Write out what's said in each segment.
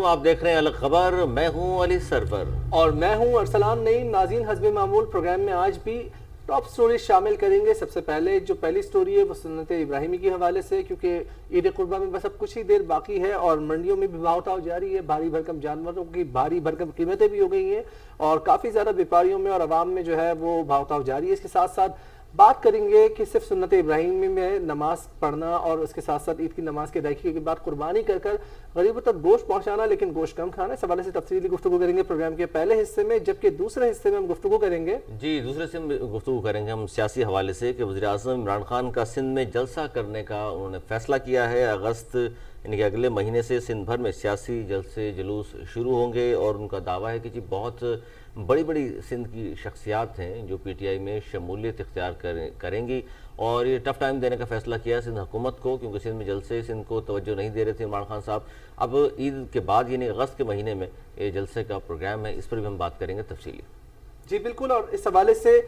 علیکم، آپ دیکھ رہے ہیں الگ خبر، میں ہوں علی سرور اور میں ہوں ارسلان نعیم۔ ناظرین، حسب معمول پروگرام میں آج بھی ٹاپ سٹوریز شامل کریں گے۔ سب سے پہلے جو پہلی سٹوری ہے وہ سنت ابراہیمی کے حوالے سے، کیونکہ عید قربہ میں بس اب کچھ ہی دیر باقی ہے اور منڈیوں میں بھی بھاؤ تاؤ جاری ہے، بھاری بھرکم جانوروں کی بھاری بھرکم قیمتیں بھی ہو گئی ہیں اور کافی زیادہ بیپاریوں میں اور عوام میں جو ہے وہ بھاؤ تاؤ جاری ہے۔ اس کے ساتھ ساتھ بات کریں گے کہ صرف سنت ابراہیمی میں نماز پڑھنا اور اس کے ساتھ ساتھ عید کی نماز کے ادائیگی کے بعد قربانی کر کر غریبوں تک گوشت پہنچانا لیکن گوشت کم کھانا، اس حوالے سے تفصیلی گفتگو کریں گے پروگرام کے پہلے حصے میں، جبکہ دوسرے حصے میں ہم گفتگو کریں گے دوسرے سے گفتگو کریں گے ہم سیاسی حوالے سے کہ وزیر اعظم عمران خان کا سندھ میں جلسہ کرنے کا انہوں نے فیصلہ کیا ہے۔ اگست یعنی کہ اگلے مہینے سے سندھ بھر میں سیاسی جلسے جلوس شروع ہوں گے اور ان کا دعویٰ ہے کہ بہت بڑی بڑی سندھ کی شخصیات ہیں جو پی ٹی آئی میں شمولیت اختیار کریں گی، اور یہ ٹف ٹائم دینے کا فیصلہ کیا سندھ حکومت کو، کیونکہ سندھ میں جلسے سندھ کو توجہ نہیں دے رہے تھے عمران خان صاحب۔ اب عید کے بعد یعنی اگست کے مہینے میں یہ جلسے کا پروگرام ہے، اس پر بھی ہم بات کریں گے تفصیلی۔ جی بالکل، اور اس حوالے سے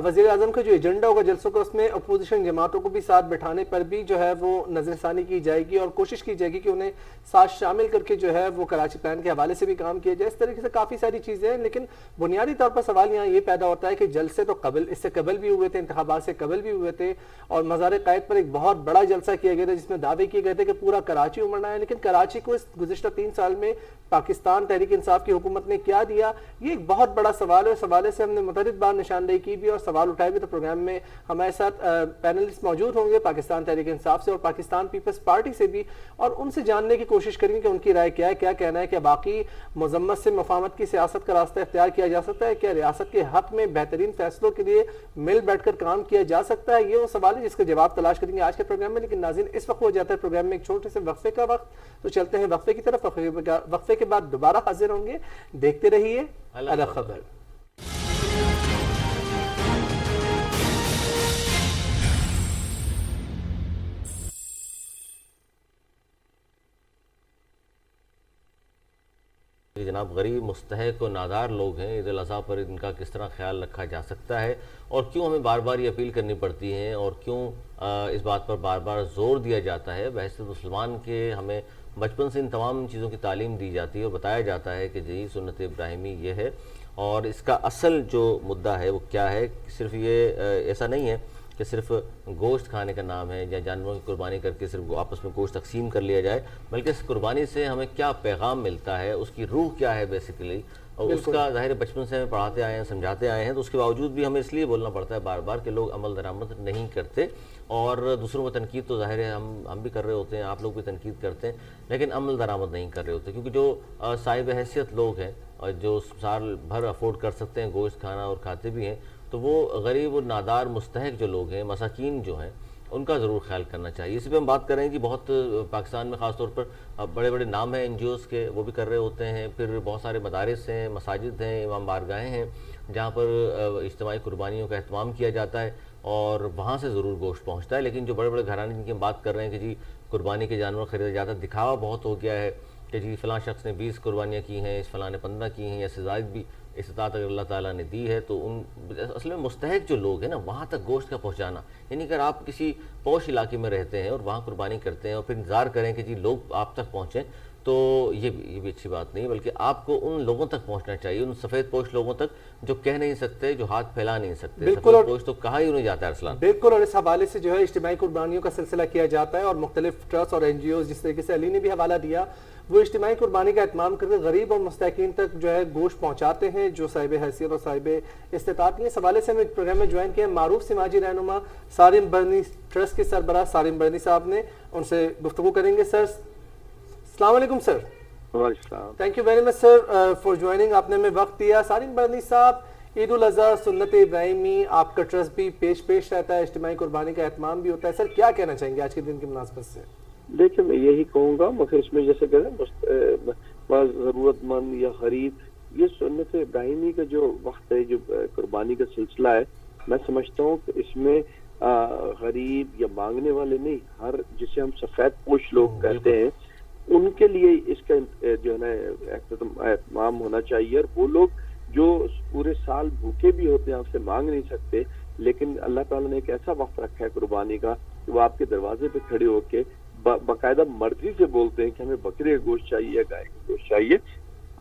وزیر اعظم کا جو ایجنڈا ہوگا جلسوں کا، اس میں اپوزیشن جماعتوں کو بھی ساتھ بٹھانے پر بھی جو ہے وہ نظر ثانی کی جائے گی اور کوشش کی جائے گی کہ انہیں ساتھ شامل کر کے جو ہے وہ کراچی پلان کے حوالے سے بھی کام کیا جائے۔ اس طریقے سے کافی ساری چیزیں ہیں، لیکن بنیادی طور پر سوال یہاں یہ پیدا ہوتا ہے کہ جلسے تو اس سے قبل بھی ہوئے تھے، انتخابات سے قبل بھی ہوئے تھے اور مزار قائد پر ایک بہت بڑا جلسہ کیا گیا تھا جس میں دعوے کیے گئے تھے کہ پورا کراچی امڑنا ہے، لیکن کراچی کو اس گزشتہ 3 سال میں پاکستان تحریک انصاف کی حکومت نے کیا دیا، یہ ایک بہت بڑا سوال ہے۔ اس حوالے سے ہم نے متعدد بار نشاندہی کی بھی اور سوال اٹھائے بھی، تو پروگرام میں ہمارے ساتھ پینلسٹ موجود ہوں گے پاکستان تحریک انصاف سے اور پاکستان پیپلز پارٹی سے بھی، اور ان سے جاننے کی کوشش کریں گے کہ ان کی رائے کیا ہے، کیا کہنا ہے، کہ باقی مذمت سے مفاہمت کی سیاست کا راستہ اختیار کیا جا سکتا ہے، کیا ریاست کے حق میں بہترین فیصلوں کے لیے مل بیٹھ کر کام کیا جا سکتا ہے۔ یہ وہ سوال ہے جس کا جواب تلاش کریں گے آج کے پروگرام میں، لیکن ناظرین اس وقت ہو جاتا ہے پروگرام میں ایک چھوٹے سے وقفے کا وقت، تو چلتے ہیں وقفے کی طرف۔ وقفے کے بعد دوبارہ حاضر ہوں گے، دیکھتے رہیے الگ خبر۔ جناب، غریب مستحق و نادار لوگ ہیں، عید الاضحیٰ پر ان کا کس طرح خیال رکھا جا سکتا ہے اور کیوں ہمیں بار بار یہ اپیل کرنی پڑتی ہے اور کیوں اس بات پر بار بار زور دیا جاتا ہے۔ بحیثیت مسلمان کے ہمیں بچپن سے ان تمام چیزوں کی تعلیم دی جاتی ہے اور بتایا جاتا ہے کہ جی سنت ابراہیمی یہ ہے، اور اس کا اصل جو مدعا ہے وہ کیا ہے۔ صرف یہ ایسا نہیں ہے کہ صرف گوشت کھانے کا نام ہے یا جانوروں کی قربانی کر کے صرف آپس میں گوشت تقسیم کر لیا جائے، بلکہ اس قربانی سے ہمیں کیا پیغام ملتا ہے، اس کی روح کیا ہے بیسیکلی، اور اس کا ظاہر بچپن سے ہمیں پڑھاتے آئے ہیں، سمجھاتے آئے ہیں، تو اس کے باوجود بھی ہمیں اس لیے بولنا پڑتا ہے بار بار کہ لوگ عمل درآمد نہیں کرتے، اور دوسروں کو تنقید تو ظاہر ہے ہم بھی کر رہے ہوتے ہیں، آپ لوگ بھی تنقید کرتے ہیں، لیکن عمل درآمد نہیں کر رہے ہوتے، کیونکہ جو صاحب حیثیت لوگ ہیں اور جو سال بھر افورڈ کر سکتے ہیں گوشت کھانا اور کھاتے بھی ہیں، تو وہ غریب و نادار مستحق جو لوگ ہیں، مساکین جو ہیں، ان کا ضرور خیال کرنا چاہیے۔ اسی پہ ہم بات کریں کہ بہت پاکستان میں خاص طور پر بڑے بڑے نام ہیں NGOs کے، وہ بھی کر رہے ہوتے ہیں، پھر بہت سارے مدارس ہیں، مساجد ہیں، امام بارگاہیں ہیں جہاں پر اجتماعی قربانیوں کا اہتمام کیا جاتا ہے اور وہاں سے ضرور گوشت پہنچتا ہے، لیکن جو بڑے بڑے گھرانے جن کی ہم بات کر رہے ہیں کہ جی قربانی کے جانور خریدا جاتا ہے، دکھاوا بہت ہو گیا ہے کہ جی فلاں شخص نے 20 قربانیاں کی ہیں، اس فلاں نے 15 کی ہیں، یا سے زائد بھی استطاعت اگر اللہ تعالیٰ نے دی ہے، تو ان اصل میں مستحق جو لوگ ہیں نا وہاں تک گوشت کا پہنچانا، یعنی اگر آپ کسی پوش علاقے میں رہتے ہیں اور وہاں قربانی کرتے ہیں اور پھر انتظار کریں کہ جی لوگ آپ تک پہنچیں، تو یہ بھی اچھی بات نہیں، بلکہ آپ کو ان لوگوں تک پہنچنا چاہیے، ان سفید پوش لوگوں تک جو کہہ نہیں سکتے، جو ہاتھ پھیلا نہیں سکتے۔ سفید پوش تو کہا ہی انہیں جاتا ہے ارسلان۔ بالکل، اور اس حوالے سے جو ہے اجتماعی قربانیوں کا سلسلہ کیا جاتا ہے اور مختلف ٹرسٹ اور NGOs، جس طریقے سے علی نے بھی حوالہ دیا، وہ اجتماعی قربانی کا اہتمام کر کے غریب اور مستحقین تک جو ہے گوشت پہنچاتے ہیں جو صاحب حیثیت اور صاحب استطاعت ہیں۔ اس حوالے سے ہمیں پروگرام میں جوائن کیا معروف سماجی رہنما سارم برنی ٹرسٹ کے سربراہ سارم برنی صاحب نے، ان سے گفتگو کریں گے۔ سر السلام علیکم۔ Sir thank you very much sir for joining, آپ نے ہمیں وقت دیا۔ سارم برنی صاحب، عید الاضحیٰ سنت ابراہیمی، آپ کا ٹرسٹ بھی پیش رہتا ہے، اجتماعی قربانی کا اہتمام بھی ہوتا ہے، سر کیا کہنا چاہیں گے آج کے دن کی مناسبت سے؟ دیکھیں میں یہی کہوں گا، مگر اس میں جیسے کہتے ہیں ضرورت مند یا غریب، یہ سنت ابراہیمی کا جو وقت ہے، جو قربانی کا سلسلہ ہے، میں سمجھتا ہوں کہ اس میں غریب یا مانگنے والے نہیں، ہر جسے ہم سفید پوش لوگ کہتے ہیں، ان کے لیے اس کا جو ہے نا اہتمام ہونا چاہیے، اور وہ لوگ جو پورے سال بھوکے بھی ہوتے ہیں، آپ سے مانگ نہیں سکتے، لیکن اللہ تعالیٰ نے ایک ایسا وقت رکھا ہے قربانی کا کہ وہ آپ کے دروازے پہ کھڑے ہو کے باقاعدہ مرضی سے بولتے ہیں کہ ہمیں بکرے کا گوشت چاہیے یا گائے کا گوشت چاہیے.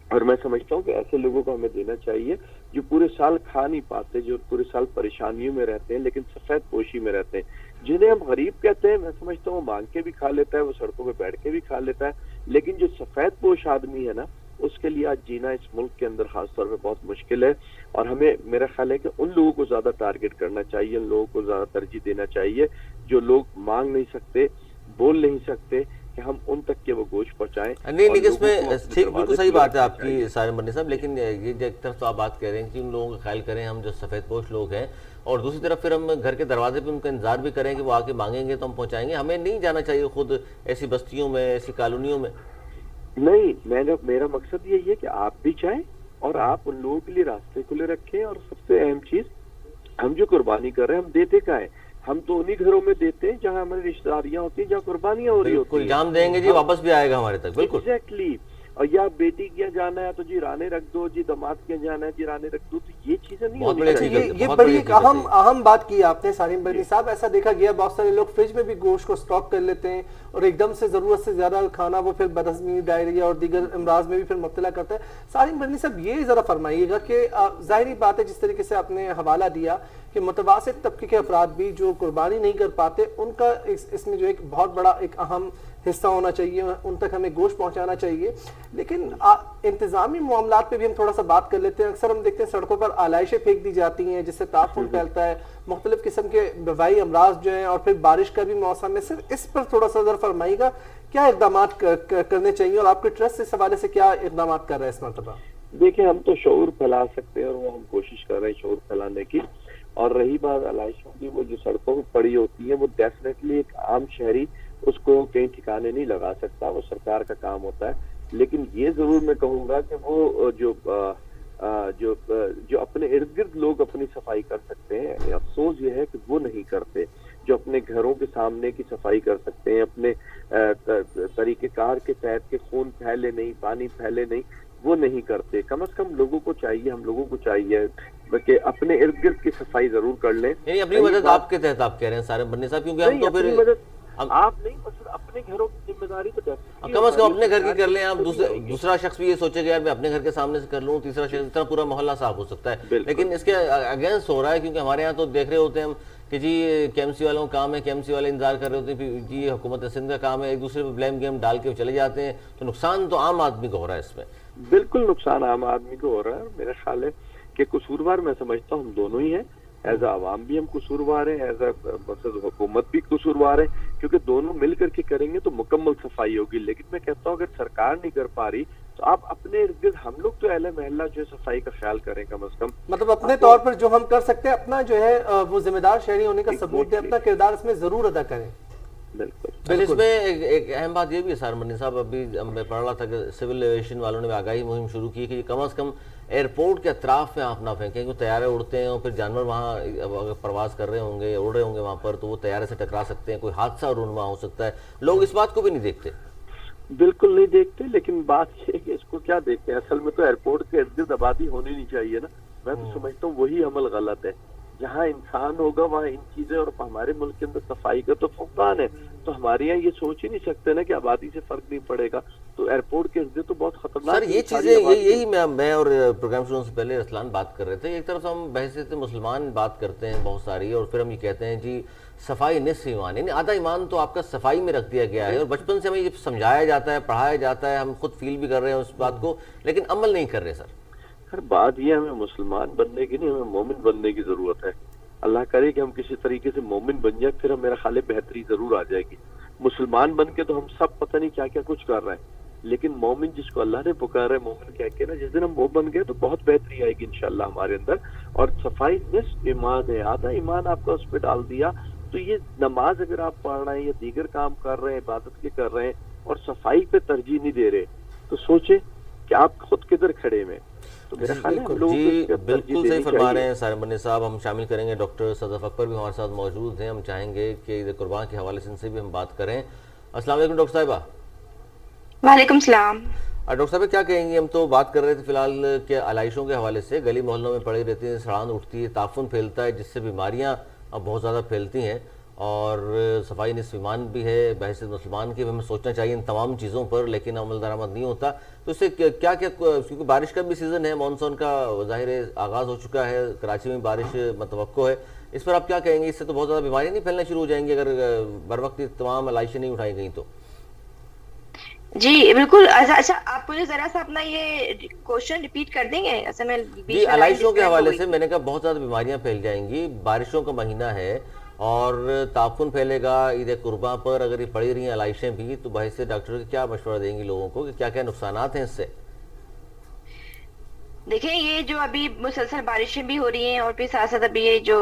اور میں سمجھتا ہوں کہ ایسے لوگوں کو ہمیں دینا چاہیے جو پورے سال کھا نہیں پاتے, جو پورے سال پریشانیوں میں رہتے ہیں لیکن سفید پوشی میں رہتے ہیں, جنہیں ہم غریب کہتے ہیں. میں سمجھتا ہوں وہ مانگ کے بھی کھا لیتا ہے, وہ سڑکوں پہ بیٹھ کے بھی کھا لیتا ہے, لیکن جو سفید پوش آدمی ہے نا, اس کے لیے آج جینا اس ملک کے اندر خاص طور پہ بہت مشکل ہے. اور ہمیں میرا خیال ہے کہ ان لوگوں کو زیادہ ٹارگٹ کرنا چاہیے, ان لوگوں کو زیادہ ترجیح دینا چاہیے جو لوگ مانگ نہیں سکتے, بول نہیں سکتے, کہ ہم ان تک کے وہ گوشت پہنچائیں. نہیں لیکن اس میں ٹھیک بالکل صحیح بات ہے آپ کی سارے بندے صاحب, لیکن یہ ایک طرف تو آپ بات کہہ رہے ہیں کہ ان لوگوں کا خیال کریں ہم جو سفید پوش لوگ ہیں, اور دوسری طرف پھر ہم گھر کے دروازے پہ ان کا انتظار بھی کریں کہ وہ آ کے مانگیں گے تو ہم پہنچائیں گے. ہمیں نہیں جانا چاہیے خود ایسی بستیوں میں, ایسی کالونیوں میں. نہیں, میرا مقصد یہی ہے کہ آپ بھی چاہیں اور آپ ان لوگوں کے لیے راستے کھلے رکھیں. اور سب سے اہم چیز, ہم جو قربانی کر رہے ہیں ہم دیتے کا ہے, ہم تو انہی گھروں میں دیتے ہیں جہاں ہماری رشتہ داریاں ہوتی ہیں, جہاں قربانیاں ہو رہی ہوتی ہیں. بالکل جام دیں گے جی, واپس بھی آئے گا ہمارے تک. بالکل ایگزیکٹلی. اور یا بیٹی کیا جانا ہے تو جی رانے رکھ دو, جی داماد کیا جانا ہے جی رانے رکھ دو, تو یہ چیزیں نہیں ہونی چاہیے. یہ بڑی ایک اہم بات کی آپ نے سالم برنی صاحب. ایسا دیکھا گیا بہت سارے لوگ فریج میں بھی گوشت کو سٹاک کر لیتے ہیں اور ایک دم سے ضرورت سے زیادہ کھانا وہ پھر بدہضمی, ڈائریا اور دیگر امراض میں بھی پھر مبتلا کرتا ہے. سالم برنی صاحب یہ ذرا فرمائیے گا کہ ظاہری بات ہے جس طریقے سے آپ نے حوالہ دیا کہ متوسط طبقے کے افراد بھی جو قربانی نہیں کر پاتے, ان کا اس میں جو ایک بہت بڑا ایک اہم حصہ ہونا چاہیے, ان تک ہمیں گوشت پہنچانا چاہیے. لیکن انتظامی معاملات پہ بھی ہم تھوڑا سا بات کر لیتے ہیں. اکثر ہم دیکھتے ہیں سڑکوں پر آلائشیں پھینک دی جاتی ہیں جس سے تعفن پھیلتا ہے, مختلف قسم کے وبائی امراض جو ہیں, اور پھر بارش کا بھی موسم ہے. صرف اس پر تھوڑا سا ذرا فرمائیے گا کیا اقدامات کرنے چاہیے, اور آپ کے ٹرسٹ اس حوالے سے کیا اقدامات کر رہے ہیں اس مرتبہ؟ دیکھیں, ہم تو شعور پھیلا سکتے ہیں اور وہ ہم کوشش کر رہے ہیں شعور پھیلانے کی. اور رہی بات علائشوں کی, وہ جو سڑکوں پہ پڑی ہوتی ہے وہ ڈیفینیٹلی ایک عام شہری اس کو کہیں ٹھکانے نہیں لگا سکتا, وہ سرکار کا کام ہوتا ہے. لیکن یہ ضرور میں کہوں گا کہ وہ جو اپنے ارد گرد لوگ اپنی صفائی کر سکتے ہیں, افسوس یہ ہے کہ وہ نہیں کرتے. جو اپنے گھروں کے سامنے کی صفائی کر سکتے ہیں, اپنے طریقہ کار کے تحت کہ خون پھیلے نہیں, پانی پھیلے نہیں, وہ نہیں کرتے. کم از کم لوگوں کو چاہیے, ہم لوگوں کو چاہیے کہ اپنے ارد گرد کی صفائی ضرور کر لیں. یعنی اپنی مدد آپ کے تحت آپ کہہ رہے ہیں سارے بندے صاحب, کیونکہ ہم تو پھر آپ نہیں, مثلا اپنے گھروں کی ذمہ داری تو کم از کم اپنے گھر کی کر لیں آپ. دوسرا شخص بھی یہ سوچے گا یار میں اپنے گھر کے سامنے سے کر لوں, تیسرا شخص, اتنا پورا محلہ صاف ہو سکتا ہے. لیکن اس کے اگینسٹ ہو رہا ہے, کیونکہ ہمارے یہاں تو دیکھ رہے ہوتے ہیں ہم کہ جی کے ایم سی والوں کا کام ہے, کے ایم سی والے انتظار کر رہے ہوتے ہیں, جی حکومت سندھ کا کام ہے, ایک دوسرے پہ بلیم گیم ڈال کے چلے جاتے ہیں. تو نقصان تو عام آدمی کو ہو رہا ہے اس میں. بالکل نقصان عام آدمی کو ہو رہا ہے. میرا خیال ہے کہ قصوروار میں سمجھتا ہوں ہم دونوں ہی ہیں. ایز اے عوام بھی ہم قصوروار ہیں, ایز اے حکومت بھی قصوروار ہے, کیونکہ دونوں مل کر کے کریں گے تو مکمل صفائی ہوگی. لیکن میں کہتا ہوں اگر سرکار نہیں کر پا رہی تو آپ اپنے ارد گرد, ہم لوگ تو اہل محلہ جو ہے صفائی کا خیال کریں کم از کم. مطلب اپنے طور پر جو ہم کر سکتے ہیں, اپنا جو ہے وہ ذمہ دار شہری ہونے کا ثبوت دیں, اپنا کردار اس میں ضرور ادا کریں. بالکل. اس میں ایک اہم بات یہ بھی ہے سالم برنی صاحب, ابھی میں پڑھ رہا تھا کہ سول ایویشن والوں نے آگاہی مہم شروع کی کہ کم از کم ایئرپورٹ کے اطراف میں آپ نہ پھینکیں, کیونکہ طیارے اڑتے ہیں اور پھر جانور وہاں اگر پرواز کر رہے ہوں گے, اڑ رہے ہوں گے وہاں پر, تو وہ طیارے سے ٹکرا سکتے ہیں, کوئی حادثہ رونما ہو سکتا ہے. لوگ اس بات کو بھی نہیں دیکھتے. بالکل نہیں دیکھتے, لیکن بات یہ ہے کہ اس کو کیا دیکھتے ہیں, اصل میں تو ایئرپورٹ کے ارد گرد آبادی ہونی نہیں چاہیے نا. میں تو سمجھتا ہوں وہی عمل غلط ہے. جہاں انسان ہوگا وہاں ان چیزیں, اور ہمارے ملک کے اندر صفائی کا تو فقدان ہے, تو ہمارے یہاں یہ سوچ ہی نہیں سکتے نا کہ آبادی سے فرق نہیں پڑے گا. تو ایئرپورٹ کے ارد تو بہت خطرناک. سر یہ چیزیں یہی میں اور پروگرام شروع سے پہلے رسلان بات کر رہے تھے. ایک طرف ہم بحثیت مسلمان بات کرتے ہیں بہت ساری, اور پھر ہم یہ کہتے ہیں جی صفائی نصف ایمان, یعنی آدھا ایمان تو آپ کا صفائی میں رکھ دیا گیا ہے, اور بچپن سے ہمیں یہ سمجھایا جاتا ہے, پڑھایا جاتا ہے, ہم خود فیل بھی کر رہے ہیں اس بات کو, لیکن عمل نہیں کر رہے. سر بات یہ ہمیں مسلمان بننے کی نہیں, ہمیں مومن بننے کی ضرورت ہے. اللہ کرے کہ ہم کسی طریقے سے مومن بن جائیں, پھر ہم میرا خیال ہے بہتری ضرور آ جائے گی. مسلمان بن کے تو ہم سب پتہ نہیں کیا کیا کچھ کر رہے ہیں, لیکن مومن جس کو اللہ نے پکارا ہے مومن کہہ کے نا, جس دن ہم وہ بن گئے تو بہت بہتری آئے گی انشاءاللہ ہمارے اندر. اور صفائی نصف ایمان ہے, آدھا ایمان آپ کا اس پہ ڈال دیا. تو یہ نماز اگر آپ پڑھ رہے ہیں یا دیگر کام کر رہے ہیں, عبادت کے کر رہے ہیں, اور صفائی پہ ترجیح نہیں دے رہے, تو سوچیں کہ آپ خود کدھر کھڑے میں. جی بالکل صحیح فرما رہے ہیں سالم برنی صاحب. ہم شامل کریں گے ڈاکٹر صدف اکبر بھی ہمارے ساتھ موجود ہیں. ہم چاہیں گے کہ عید قربان کے حوالے سے ان سے بھی ہم بات کریں. السلام علیکم ڈاکٹر صاحبہ. وعلیکم السلام. ڈاکٹر صاحب کیا کہیں گے, ہم تو بات کر رہے تھے فی الحال کہ علائشوں کے حوالے سے, گلی محلوں میں پڑی رہتی ہیں, سڑان اٹھتی ہے, تعفن پھیلتا ہے, جس سے بیماریاں اب بہت زیادہ پھیلتی ہیں, اور صفائی نصف ایمان بھی ہے، بحیثیت مسلمان کے بھی ہمیں سوچنا چاہیے ان تمام چیزوں پر، لیکن عمل درآمد نہیں ہوتا. تو اس سے کیا کیونکہ بارش کا بھی سیزن ہے، مانسون کا ظاہر آغاز ہو چکا ہے، کراچی میں بارش متوقع ہے، اس پر آپ کیا کہیں گے؟ اس سے تو بہت زیادہ بیماریاں نہیں پھیلنا شروع ہو جائیں گی اگر بر وقت تمام علائشیں نہیں اٹھائی گئیں تو؟ جی بالکل. اچھا آپ مجھے ذرا سا اپنا یہ کوشچن ریپیٹ کر دیں گے؟ ایسا میں جی علائشوں کے حوالے سے میں نے کہا بہت زیادہ بیماریاں پھیل جائیں گی، بارشوں کا مہینہ ہے اور تعفن پھیلے گا عید قرباں پر، اگر یہ پڑی رہی ہیں علائشیں بھی تو بحیثیت ڈاکٹر کیا مشورہ دیں گی لوگوں کو کہ کیا کیا نقصانات ہیں اس سے؟ دیکھیں یہ جو ابھی مسلسل بارشیں بھی ہو رہی ہیں اور پھر ساتھ ساتھ ابھی یہ جو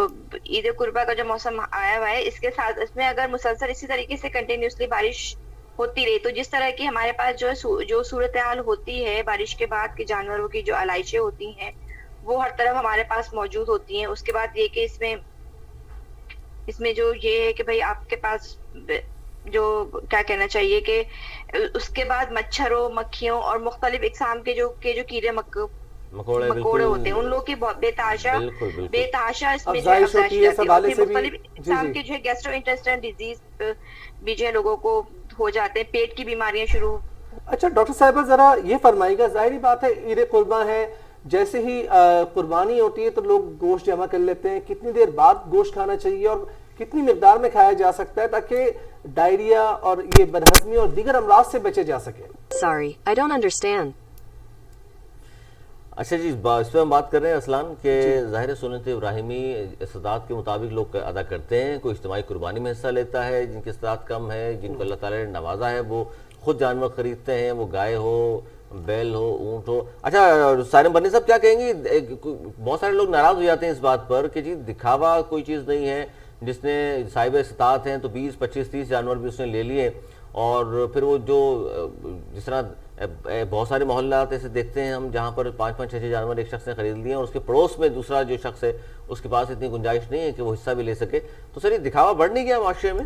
عید قربہ کا جو موسم آیا ہوا ہے، اس کے ساتھ اس میں اگر مسلسل اسی طریقے سے کنٹینیوسلی بارش ہوتی رہی تو جس طرح کی ہمارے پاس جو صورتحال ہوتی ہے بارش کے بعد کے جانوروں کی جو علائشیں ہوتی ہیں وہ ہر طرف ہمارے پاس موجود ہوتی ہیں. اس کے بعد یہ کہ اس میں جو یہ ہے کہ بھئی آپ کے پاس جو کیا کہنا چاہیے کہ اس کے بعد مچھروں، مکھیوں اور مختلف اقسام کے جو کیڑے مکوڑے ہوتے ہیں ان لوگ کی بے تحاشا اس میں جو ہے افزائش جاتی ہے. اور پھر مختلف اقسام کے جو ہے گیسٹرو انٹسٹائنل ڈیزیز بھی جو ہے لوگوں کو ہو جاتے ہیں، پیٹ کی بیماریاں شروع. اچھا ڈاکٹر صاحبہ ذرا یہ فرمائیے گا، ظاہری بات ہے عید قرباں ہے، جیسے ہی قربانی ہوتی ہے تو لوگ گوشت جمع کر لیتے ہیں، کتنی دیر بعد گوشت کھانا چاہیے اور کتنی مقدار میں کھایا جا سکتا ہے تاکہ ڈائریا اور یہ بدہضمی اور دیگر امراض سے بچے جا سکے؟ Sorry, I don't understand. اچھا جی اس پہ ہم بات کر رہے ہیں اسلان کہ ظاہر سنت ابراہیمی استطاعت کے مطابق لوگ ادا کرتے ہیں، کوئی اجتماعی قربانی میں حصہ لیتا ہے، جن کی استطاعت کم ہے، جن کو اللہ تعالیٰ نے نوازا ہے وہ خود جانور خریدتے ہیں، وہ گائے ہو، بیل ہو، اونٹ ہو. اچھا سالم بنی صاحب کیا کہیں گی؟ بہت سارے لوگ ناراض ہو جاتے ہیں اس بات پر کہ جی دکھاوا کوئی چیز نہیں ہے، جس نے صاحب استطاعت ہیں تو 20 25 30 جانور بھی اس نے لے لیے، اور پھر وہ جو جس طرح بہت سارے محلات ایسے دیکھتے ہیں ہم جہاں پر 5 5 6 6 جانور ایک شخص نے خرید لیے ہیں اور اس کے پڑوس میں دوسرا جو شخص ہے اس کے پاس اتنی گنجائش نہیں ہے کہ وہ حصہ بھی لے سکے. تو سر یہ دکھاوا بڑھ نہیں گیا معاشرے میں؟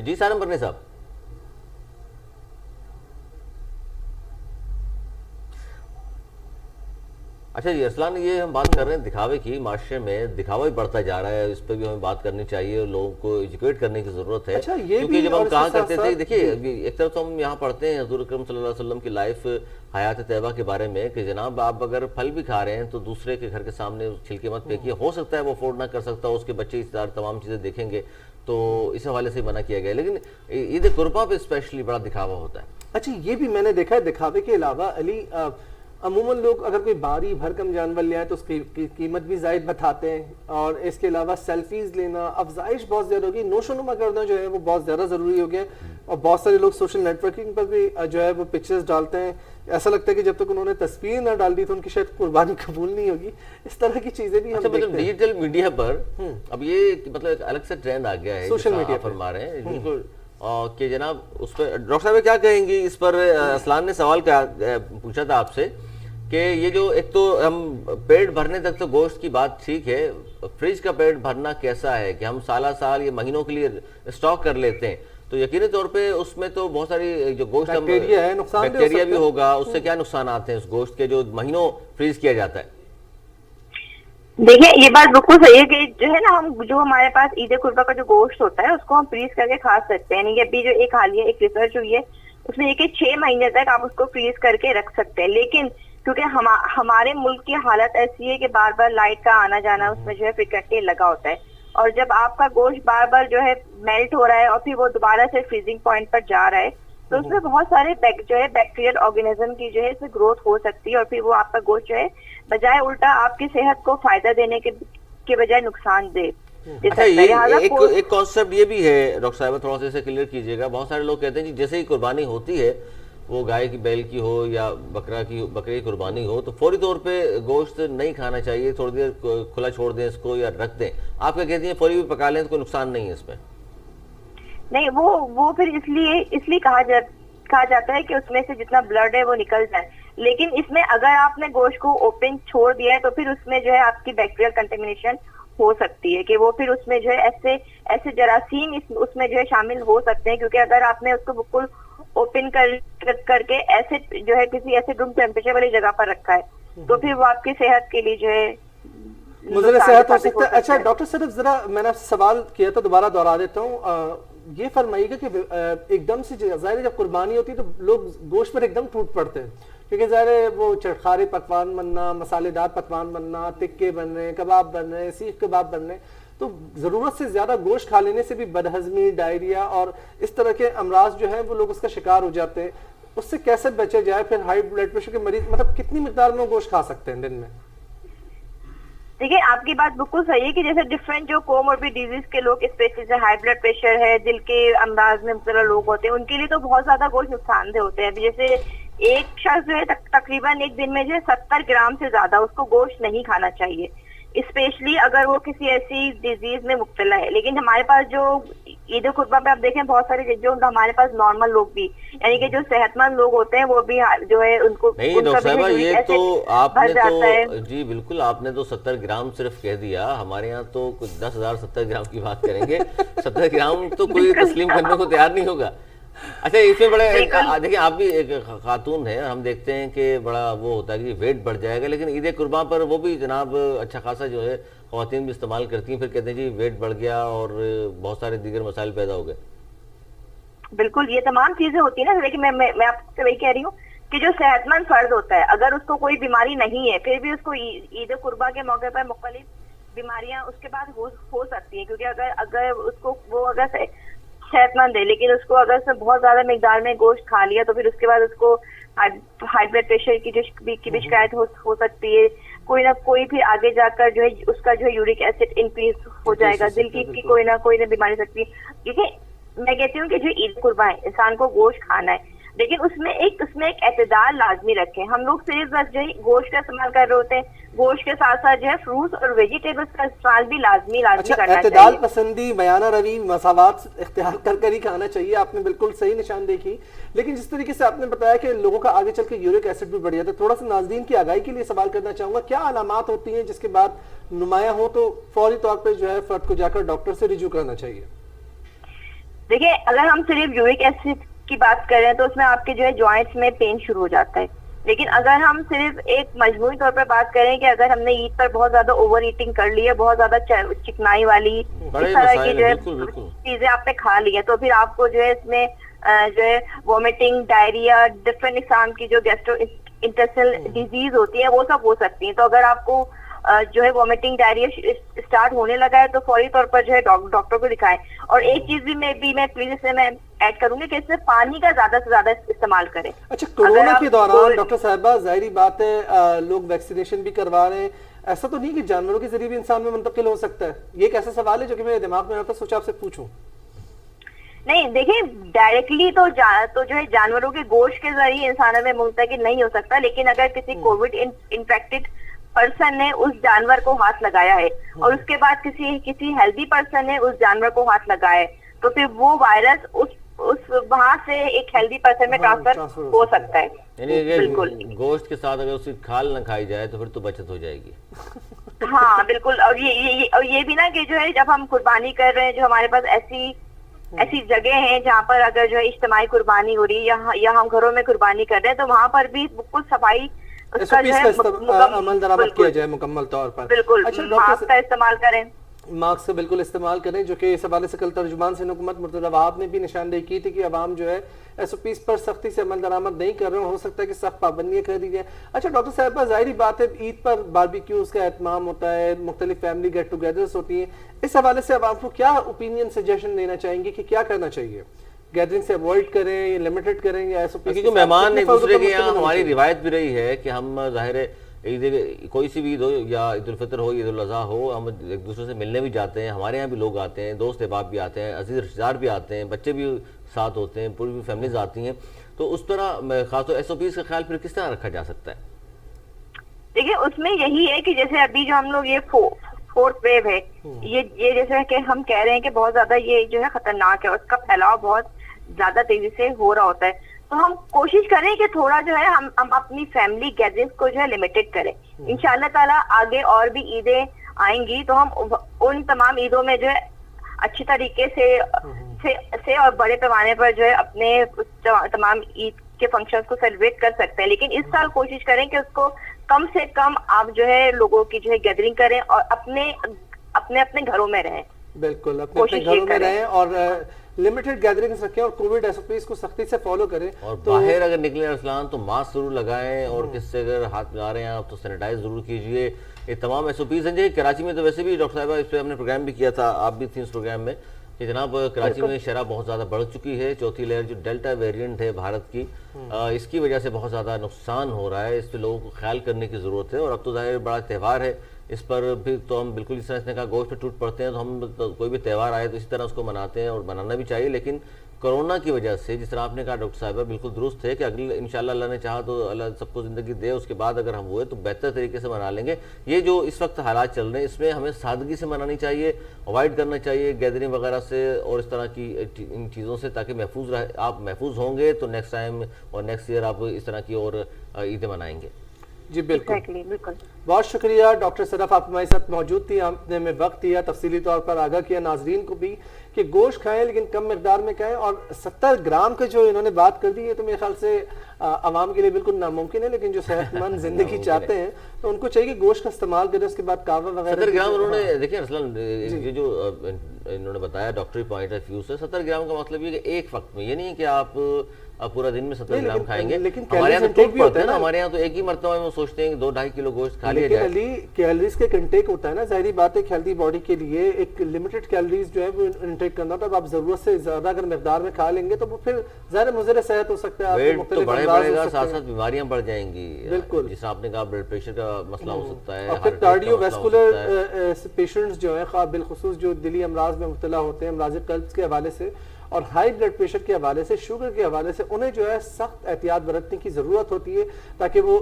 جی سالم برنی صاحب. اچھا جی ارسلان یہ ہم بات کر رہے ہیں دکھاوے کی، معاشرے میں دکھاوا بھی بڑھتا جا رہا ہے، اس پہ بھی ہمیں بات کرنی چاہیے اور لوگوں کو ایجوکیٹ کرنے کی ضرورت ہے. کیونکہ جب ہم کہا کرتے تھے دیکھیے ایک طرف تو ہم یہاں پڑھتے ہیں حضور اکرم صلی اللہ علیہ وسلم کی لائف حیات طیبہ کے بارے میں کہ جناب آپ اگر پھل بھی کھا رہے ہیں تو دوسرے کے گھر کے سامنے چھلکے مت پھینکیے، ہو سکتا ہے وہ افورڈ نہ کر سکتا، اس کے بچے اس طرح تمام چیزیں دیکھیں گے تو اس حوالے سے منع کیا گیا. لیکن عید قربہ پہ اسپیشلی بڑا دکھاوا ہوتا ہے. اچھا یہ بھی میں نے دیکھا ہے دکھاوے کے علاوہ علی عموماً لوگ اگر کوئی بھاری بھرکم جانور لے آئے تو اس کی قیمت بھی زائد بتاتے ہیں، اور اس کے علاوہ سیلفیز لینا، افزائش بہت زیادہ ہوگی، نوشو نما کرنا جو ہے وہ بہت زیادہ ضروری ہو گیا. اور بہت سارے لوگ سوشل نیٹ ورکنگ پر بھی جو ہے وہ پکچرز ڈالتے ہیں، ایسا لگتا ہے کہ جب تک انہوں نے تصویر نہ ڈال دی تو ان کی شاید قربانی قبول نہیں ہوگی. اس طرح کی چیزیں بھی ہم دیکھتے ہیں. ڈیجیٹل میڈیا پر اب یہ مطلب الگ سے ٹرینڈ آ گیا ہے سوشل میڈیا فرما رہے ہیں بالکل کہ جناب اس پہ ڈاکٹر صاحب کیا کہیں گی اس پر؟ اسلان نے سوال پوچھا تھا آپ سے کہ یہ جو ایک تو ہم پیٹ بھرنے تک تو گوشت کی بات ٹھیک ہے، فریج کا پیٹ بھرنا کیسا ہے کہ ہم سالہ سال یا مہینوں کے لیے اسٹاک کر لیتے ہیں تو یقینی طور پہ اس میں تو بہت ساری جو گوشت بیکٹیریا بھی ہوگا، اس سے کیا نقصانات ہیں اس گوشت کے جو مہینوں فریز کیا جاتا ہے؟ دیکھیں یہ بات بالکل صحیح ہے کہ جو ہے نا ہم جو ہمارے پاس عید قربہ کا جو گوشت ہوتا ہے اس کو ہم فریز کر کے کھا سکتے ہیں. یعنی ابھی جو ایک حالیہ ایک ریسرچ ہوئی ہے اس میں یہ کہ 6 مہینے تک آپ اس کو فریز کر کے رکھ سکتے ہیں. لیکن کیونکہ ہمارے ملک کی حالت ایسی ہے کہ بار بار لائٹ کا آنا جانا اس میں جو ہے فریکوینٹلی لگا ہوتا ہے، اور جب آپ کا گوشت بار بار جو ہے میلٹ ہو رہا ہے اور پھر وہ دوبارہ سے فریزنگ پوائنٹ پر جا رہا ہے تو اس میں بہت سارے جو ہے بیکٹیریل آرگینزم کی جو ہے اس میں گروتھ ہو سکتی ہے، اور پھر وہ آپ کا گوشت جو ہے بجائے الٹا آپ کی صحت کو فائدہ دینے کے بجائے نقصان دے. اچھا ایک کانسیپٹ یہ بھی ہے ڈاکٹر صاحبہ تھوڑا سا اسے کلیئر کیجیے گا. بہت سارے لوگ کہتے ہیں جی جیسے ہی قربانی ہوتی ہے وہ گائے کی بیل کی ہو یا بکرے کی قربانی ہو تو فوری طور پہ گوشت نہیں کھانا چاہیے، تھوڑی دیر کھلا چھوڑ دیں اس کو یا رکھ دیں. آپ کیا کہتی ہیں فوری بھی پکا لیں تو کوئی نقصان نہیں ہے اس میں؟ نہیں وہ پھر اس لیے کہا جاتا ہے کہ اس میں سے جتنا بلڈ ہے وہ نکل جائے. لیکن اس میں اگر آپ نے گوشت کو اوپن چھوڑ دیا ہے تو پھر اس میں جو ہے آپ کی بیکٹیریل کنٹامینیشن ہو سکتی ہے کہ وہ پھر اس میں جو ہے ایسے جراثیم اس میں جو ہے شامل ہو سکتے ہیں. کیونکہ اگر آپ نے اس کو بالکل اوپن کر کے ایسے جو ہے کسی ایسے روم ٹیمپریچر والی جگہ پر رکھا ہے تو پھر وہ آپ کی صحت کے لیے جو ہے मुझे सेहत हो सकता है। अच्छा डॉक्टर साहब, जरा मैंने आपसे सवाल किया था, दोबारा दोहरा देता हूँ। ये फरमाइएगा कि एकदम से ज़ाहिर जब कुर्बानी होती है तो लोग गोश्त पर एकदम टूट पड़ते हैं, क्योंकि ज़ाहिर है वो चटखारे पकवान बनना, मसालेदार पकवान बनना, टिक्के बन रहे हैं, कबाब बन रहे हैं, सीख कबाब बन रहे हैं, तो ज़रूरत से ज़्यादा गोश्त खा लेने से भी बदहज़मी, डायरिया और इस तरह के अमराज जो है वो लोग उसका शिकार हो जाते हैं। उससे कैसे बचा जाए? फिर हाई ब्लड प्रेशर के मरीज मतलब कितनी मिकदार में गोश्त खा सकते हैं दिन में? देखिए, आपकी बात बिल्कुल सही है कि जैसे डिफरेंट जो कोमोर्बिड डिजीज के लोग, स्पेशली जैसे हाई ब्लड प्रेशर है, दिल के अमराज में मुब्तला लोग होते हैं, उनके लिए तो बहुत ज्यादा गोश्त नुकसानदेह होते हैं। अभी जैसे एक शख्स जो है तकरीबन एक दिन में जो है 70 ग्राम से ज्यादा उसको गोश्त नहीं खाना चाहिए, स्पेशली अगर वो किसी ऐसी डिजीज में मुब्तला है। लेकिन हमारे पास जो ईद कुर्बा पे आप देखें बहुत सारे जो हमारे पास नॉर्मल लोग भी, यानी कि जो सेहतमंद लोग होते हैं वो भी जो है उनको नहीं डॉक्टर साहब, ये तो आपने तो जी बिल्कुल, आपने तो 70 ग्राम सिर्फ कह दिया। हमारे यहाँ तो कुछ 10,000 70 ग्राम की बात करेंगे। 70 ग्राम तो कोई तस्लीम करने को तैयार नहीं होगा। अच्छा, इसमें बड़े देखिए, आप भी एक खातून है, हम देखते हैं कि बड़ा वो होता है कि वेट बढ़ जाएगा, लेकिन ईद कुर्बान पर वो भी जनाब अच्छा खासा जो है ख़वातीन भी इस्तेमाल करती हैं, फिर कहते हैं जी वेट बढ़ गया और बहुत सारे दीगर मसाइल पैदा हो गए। बिल्कुल, ये तमाम चीजें होती है ना। लेकिन मैं आपसे वही कह रही हूँ कि जो सेहतमंद फर्द होता है, अगर उसको कोई बीमारी नहीं है, फिर भी उसको ईद कुर्बा के मौके पर मुख्तलिफ बीमारियां उसके बाद हो सकती हैं, क्योंकि अगर उसको वो अगर सेहतमंद है लेकिन उसको अगर उसने बहुत ज्यादा मिकदार में गोश्त खा लिया तो फिर उसके बाद उसको हाई ब्लड प्रेशर की भी शिकायत हो सकती है। कोई ना कोई फिर आगे जाकर जो है उसका जो है यूरिक एसिड इंक्रीज हो जाएगा, दिल की कोई ना बीमारी सकती है। क्योंकि मैं कहती हूँ कि जो ईद कुर्बा है, इंसान को गोश्त खाना है, लेकिन उसमें एक एतदाल लाजमी रखें। हम लोग सिर्फ बस जो है गोश्त का इस्तेमाल कर रहे होते हैं, गोश्त के साथ साथ जो है फ्रूट्स और वेजिटेबल्स का इस्तेमाल भी लाजमी करना चाहिए। एतदाल पसंदी, बयाना रवी, मसावात इख्तियार कर ही खाना चाहिए। आपने बिल्कुल सही निशानदेही की। लेकिन जिस तरीके से आपने बताया कि लोगों का आगे चल के यूरिक एसिड भी बढ़ जाता है, थोड़ा सा नाज़रीन की आगाही के लिए सवाल करना चाहूंगा, क्या अलामात होती हैं जिसके बाद नुमाया हो तो फौरी तौर पर जो है फर्द को जाकर डॉक्टर से रिजू करना चाहिए? देखिए, अगर हम सिर्फ यूरिक एसिड की बात कर रहे हैं तो उसमें आपके जो है जॉइंट्स में पेन शुरू हो जाता है। लेकिन अगर हम सिर्फ एक मजमूई तौर पर बात करें कि अगर हमने ईद पर बहुत ज्यादा ओवर ईटिंग कर ली है, बहुत ज्यादा चिकनाई वाली इस तरह की जो है चीजें आपने खा ली है, तो फिर आपको जो है इसमें जो है वॉमिटिंग, डायरिया, डिफरेंट किस्म की जो गैस्ट्रो इंटेस्टाइनल डिजीज होती है वो सब हो सकती है। तो अगर आपको जो है वॉमिटिंग, डायरिया स्टार्ट होने लगा है तो फौरी तौर पर जो है डॉक्टर को दिखाएं। और एक चीज भी मैं प्लीज इसमें मैं ऐड करूंगी कि इसमें पानी का ज्यादा से ज्यादा इस्तेमाल करें। अच्छा, कोरोना के दौरान डॉक्टर साहिबा जाहिर बात है लोग वैक्सीनेशन भी करवा रहे हैं, ऐसा तो नहीं कि जानवरों के जरिए भी इंसान में मुंतकिल हो सकता है? ये एक ऐसा सवाल है जो कि मेरे दिमाग में आता, सोचा आपसे पूछूं। नहीं, देखिए डायरेक्टली तो जो है जानवरों के गोश्त के जरिए इंसानों में मुंतकिल नहीं हो सकता, लेकिन अगर किसी कोविड इन्फेक्टेड पर्सन ने उस जानवर को हाथ लगाया है और उसके बाद किसी हेल्दी पर्सन ने उस जानवर को हाथ लगाया है, तो फिर वो वायरस उस वहां से एक हेल्दी पर्सन में ट्रांसफर हो सकता है। बिल्कुल, गोश्त के साथ अगर उसकी खाल न खाई जाए तो फिर तो बचत हो जाएगी। हाँ बिल्कुल। और ये भी ना कि जो है जब हम कुर्बानी कर रहे हैं, जो हमारे पास ऐसी जगह है जहाँ पर अगर जो है इज्तिमाई कुर्बानी हो रही है या हम घरों में कुर्बानी कर रहे हैं, तो वहाँ पर भी बिल्कुल सफाई उसका जो है अमल दरामद किया जाए मुकम्मल तौर पर। बिल्कुल, मास्क का इस्तेमाल करें, मास्क से बिल्कुल इस्तेमाल करें, जो कि इस हवाले से कल तर्जुमान से हुकूमत मुर्तज़ा वहाब ने भी निशानदेही की थी कि अवाम जो है SOPs पर सख्ती से अमल दरामद नहीं कर रहे, हो सकता है कि सख्त पाबंदियाँ कर दी जाए। अच्छा डॉक्टर साहब, ज़ाहिर बात है ईद पर बारबेक्यूज़ का एहतमाम होता है, मुख्तलिफ फैमिली गेट टुगेदर्स होती हैं, इस हवाले से अवाम को क्या ओपिनियन सजेशन देना चाहेंगे कि क्या करना चाहिए? गैदरिंग से अवॉइड करें, लिमिटेड करें या SOPs? क्योंकि मेहमान एक दूसरे के यहाँ, हमारी रिवायत भी रही है कि हम ज़ाहिर है कोई सी भी ईद हो या ईद उल फितर हो, ईद उल अज़हा हो, हम एक दूसरे से मिलने भी जाते हैं, हमारे यहाँ भी लोग आते हैं, दोस्त अहबाब भी आते हैं, अजीज़ रिश्तेदार भी आते हैं, बच्चे भी साथ होते हैं, पूरी फैमिलीज आती हैं। तो उस तरह खासतौर SOPs का ख्याल फिर किस तरह रखा जा सकता है? देखिए, उसमें यही है कि जैसे अभी जो हम लोग ये फोर्थ वेव है, ये जैसे कि हम कह रहे हैं कि बहुत ज्यादा ये जो है खतरनाक है और उसका फैलाव बहुत ज्यादा तेजी से हो रहा होता है, तो हम कोशिश करें कि थोड़ा जो है हम अपनी फैमिली गैदरिंग्स को जो है लिमिटेड करें। इंशाअल्लाह ताला आगे और भी ईदें आएंगी तो हम उन तमाम ईदों में जो है अच्छी तरीके से और बड़े पैमाने पर जो है अपने तमाम ईद के फंक्शंस को सेलिब्रेट कर सकते हैं। लेकिन इस साल कोशिश करें कि उसको कम से कम आप जो है लोगों की जो है गैदरिंग करें और अपने अपने घरों में रहें। बिल्कुल, अपने अपने घरों में रहें और लिमिटेड गैदरिंग्स रखें और कोविड एसओपीज को सख्ती से फॉलो करें। और बाहर अगर निकले अरसलान तो मास्क जरूर लगाएं और किससे अगर हाथ मिला रहे हैं आप तो सैनिटाइज जरूर कीजिए। ये तमाम एसओपीज हैं जी। कराची में तो वैसे भी डॉक्टर साहिबा इस पर हमने प्रोग्राम भी किया था, आप भी थी इस प्रोग्राम में, कि जनाब कराची में शरह बहुत ज़्यादा बढ़ चुकी है। चौथी लेयर जो डेल्टा वेरिएंट है भारत की, इसकी वजह से बहुत ज़्यादा नुकसान हो रहा है। इस पर लोगों को ख्याल करने की ज़रूरत है। और अब तो ज़ाहिर बड़ा त्यौहार है, इस पर भी तो हम बिल्कुल इस तरह इसने कहा गोश्त पे टूट पड़ते हैं, तो हम तो कोई भी त्यौहार आए तो इसी तरह उसको मनाते हैं और मनाना भी चाहिए। लेकिन कोरोना की वजह से जिस तरह आपने कहा डॉक्टर साहिबा बिल्कुल दुरुस्त है कि अगले इंशाल्लाह अल्लाह ने चाहा तो अल्लाह सबको ज़िंदगी दे, उसके बाद अगर हम हुए तो बेहतर तरीके से मना लेंगे। ये जो इस वक्त हालात चल रहे हैं इसमें हमें सादगी से मनानी चाहिए, अवॉइड करना चाहिए गैदरिंग वगैरह से और इस तरह की इन चीज़ों से, ताकि महफूज रहे। आप महफूज होंगे तो नेक्स्ट टाइम और नेक्स्ट ईयर आप इस तरह की और ईदें मनाएंगे। जी बिल्कुल, बिल्कुल। बहुत शुक्रिया डॉक्टर सरफ, आप हमारे साथ मौजूद थी, आपने हमें वक्त दिया, तफसीली तौर पर आगाह किया नाजरीन को भी कि गोश्त खाएं लेकिन कम मिकदार में खाएं। और 70 ग्राम के जो इन्होंने बात कर दी है तो मेरे ख्याल से आवाम के लिए बिल्कुल नामुमकिन है, लेकिन जो सेहतमंद जिंदगी चाहते हैं तो उनको चाहिए कि गोश्त का इस्तेमाल करें, उसके बाद कावा वगैरह। 70 ग्राम उन्होंने देखिए अरसलान, ये जो इन्होंने बताया डॉक्टरी पॉइंट ऑफ व्यू से, 70 ग्राम का मतलब ये कि एक वक्त में, ये नहीं है कि आप पूरा दिन में 70 ग्राम खाएंगे। लेकिन हमारे यहाँ तो कैलोरीज टूट पड़ते हैं ना, ना, हमारे यहाँ तो एक ही मरतबा में सोचते हैं कि 2-2.5 किलो गोश्त खा लिया लेकिन जाए। अली कैलोरीज के इंटेक होता है ना, जाहिर बात है हेल्दी बॉडी के लिए एक लिमिटेड कैलोरीज जो है वो इंटेक करना होता है। आप जरूरत से ज्यादा अगर मिकदार में खा लेंगे तो वो फिर ज़ाहिर मुज़र सेहत हो सकता है, वेट तो बढ़ेगा, साथ साथ बीमारियां बढ़ जाएंगी। बिल्कुल, जिस आपने कहा ब्लड प्रेशर का मसला हो सकता है, और फिर कार्डियोवैस्कुलर पेशेंट्स जो हैं बिलखुसूस जो दिली अमराज में मुब्तला होते हैं, अमराज कल्ब के हवाले से और हाई ब्लड प्रेशर के हवाले से, शुगर के हवाले से, उन्हें जो है सख्त एहतियात बरतने की ज़रूरत होती है ताकि वो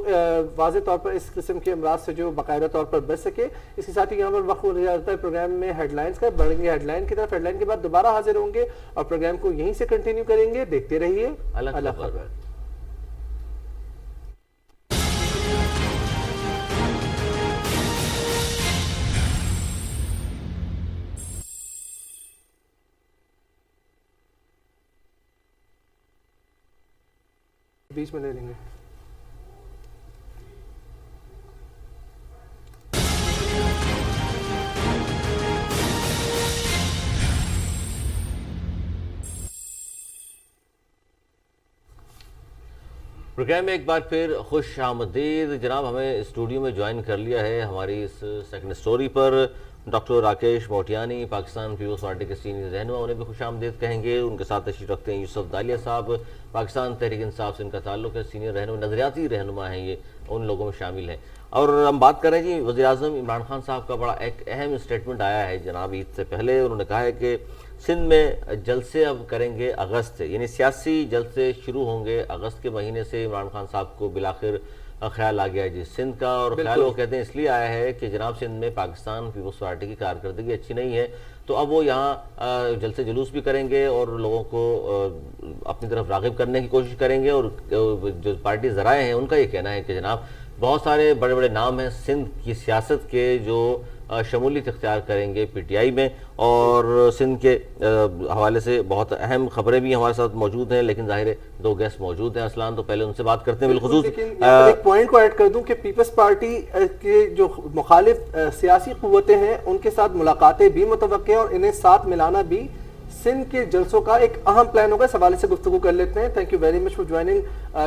वाज़े तौर पर इस किस्म के अमराज से जो बाकायदा तौर पर बच सके। इसके साथ ही यहाँ पर वक्त हो जाता है प्रोग्राम में हेडलाइंस का, बढ़ेंगे हेडलाइन की तरफ। हेडलाइन के बाद दोबारा हाजिर होंगे और प्रोग्राम को यहीं से कंटिन्यू करेंगे। देखते रहिए अल्लाह खबर। बीच में ले लेंगे। प्रोग्राम में एक बार फिर खुश आमदीद। जनाब हमें स्टूडियो में ज्वाइन कर लिया है हमारी इस सेकंड स्टोरी पर डॉक्टर राकेश मोटियानी, पाकिस्तान पीपल्स पार्टी के सीनियर रहनुमा, उन्हें भी खुश आमदीद कहेंगे। उनके साथ तशरीफ रखते हैं यूसुफ दालिया साहब, पाकिस्तान तहरीक इंसाफ से इनका ताल्लुक है, सीनियर रहनुमा, नजरियाती रहनुमा हैं, ये उन लोगों में शामिल हैं। और हम बात करें जी वज़ीर-ए-आज़म इमरान खान साहब का बड़ा एक अहम स्टेटमेंट आया है जनाब ईद से पहले। उन्होंने कहा है कि सिंध में जलसे अब करेंगे अगस्त से, यानी सियासी जलसे शुरू होंगे अगस्त के महीने से। इमरान खान साहब को बिलाखिर ख्याल आ गया है जी सिंध का, और ख्याल वो कहते हैं इसलिए आया है कि जनाब सिंध में पाकिस्तान पीपल्स पार्टी की कारकर्दगी अच्छी नहीं है, तो अब वो यहाँ जलसे जुलूस भी करेंगे और लोगों को अपनी तरफ राग़िब करने की कोशिश करेंगे। और जो पार्टी ज़राए हैं उनका ये कहना है कि जनाब बहुत सारे बड़े बड़े नाम हैं सिंध की सियासत के जो शमूलियत इख्तियार करेंगे पीटीआई में, और सिंध के हवाले से बहुत अहम खबरें भी हमारे साथ मौजूद हैं। लेकिन ज़ाहिर है दो गेस्ट मौजूद हैं अरसलान, तो पहले उनसे बात करते हैं। बिलखुसूस एक पॉइंट को ऐड कर दूं कि पीपल्स पार्टी के जो मुखालिफ सियासी कुव्वतें हैं उनके साथ मुलाकातें भी मुतवक्के हैं और इन्हें साथ मिलाना भी सिंध के जलसों का एक अहम प्लान होगा। इस हवाले से गुफ्तगू कर लेते हैं। Thank you very much for joining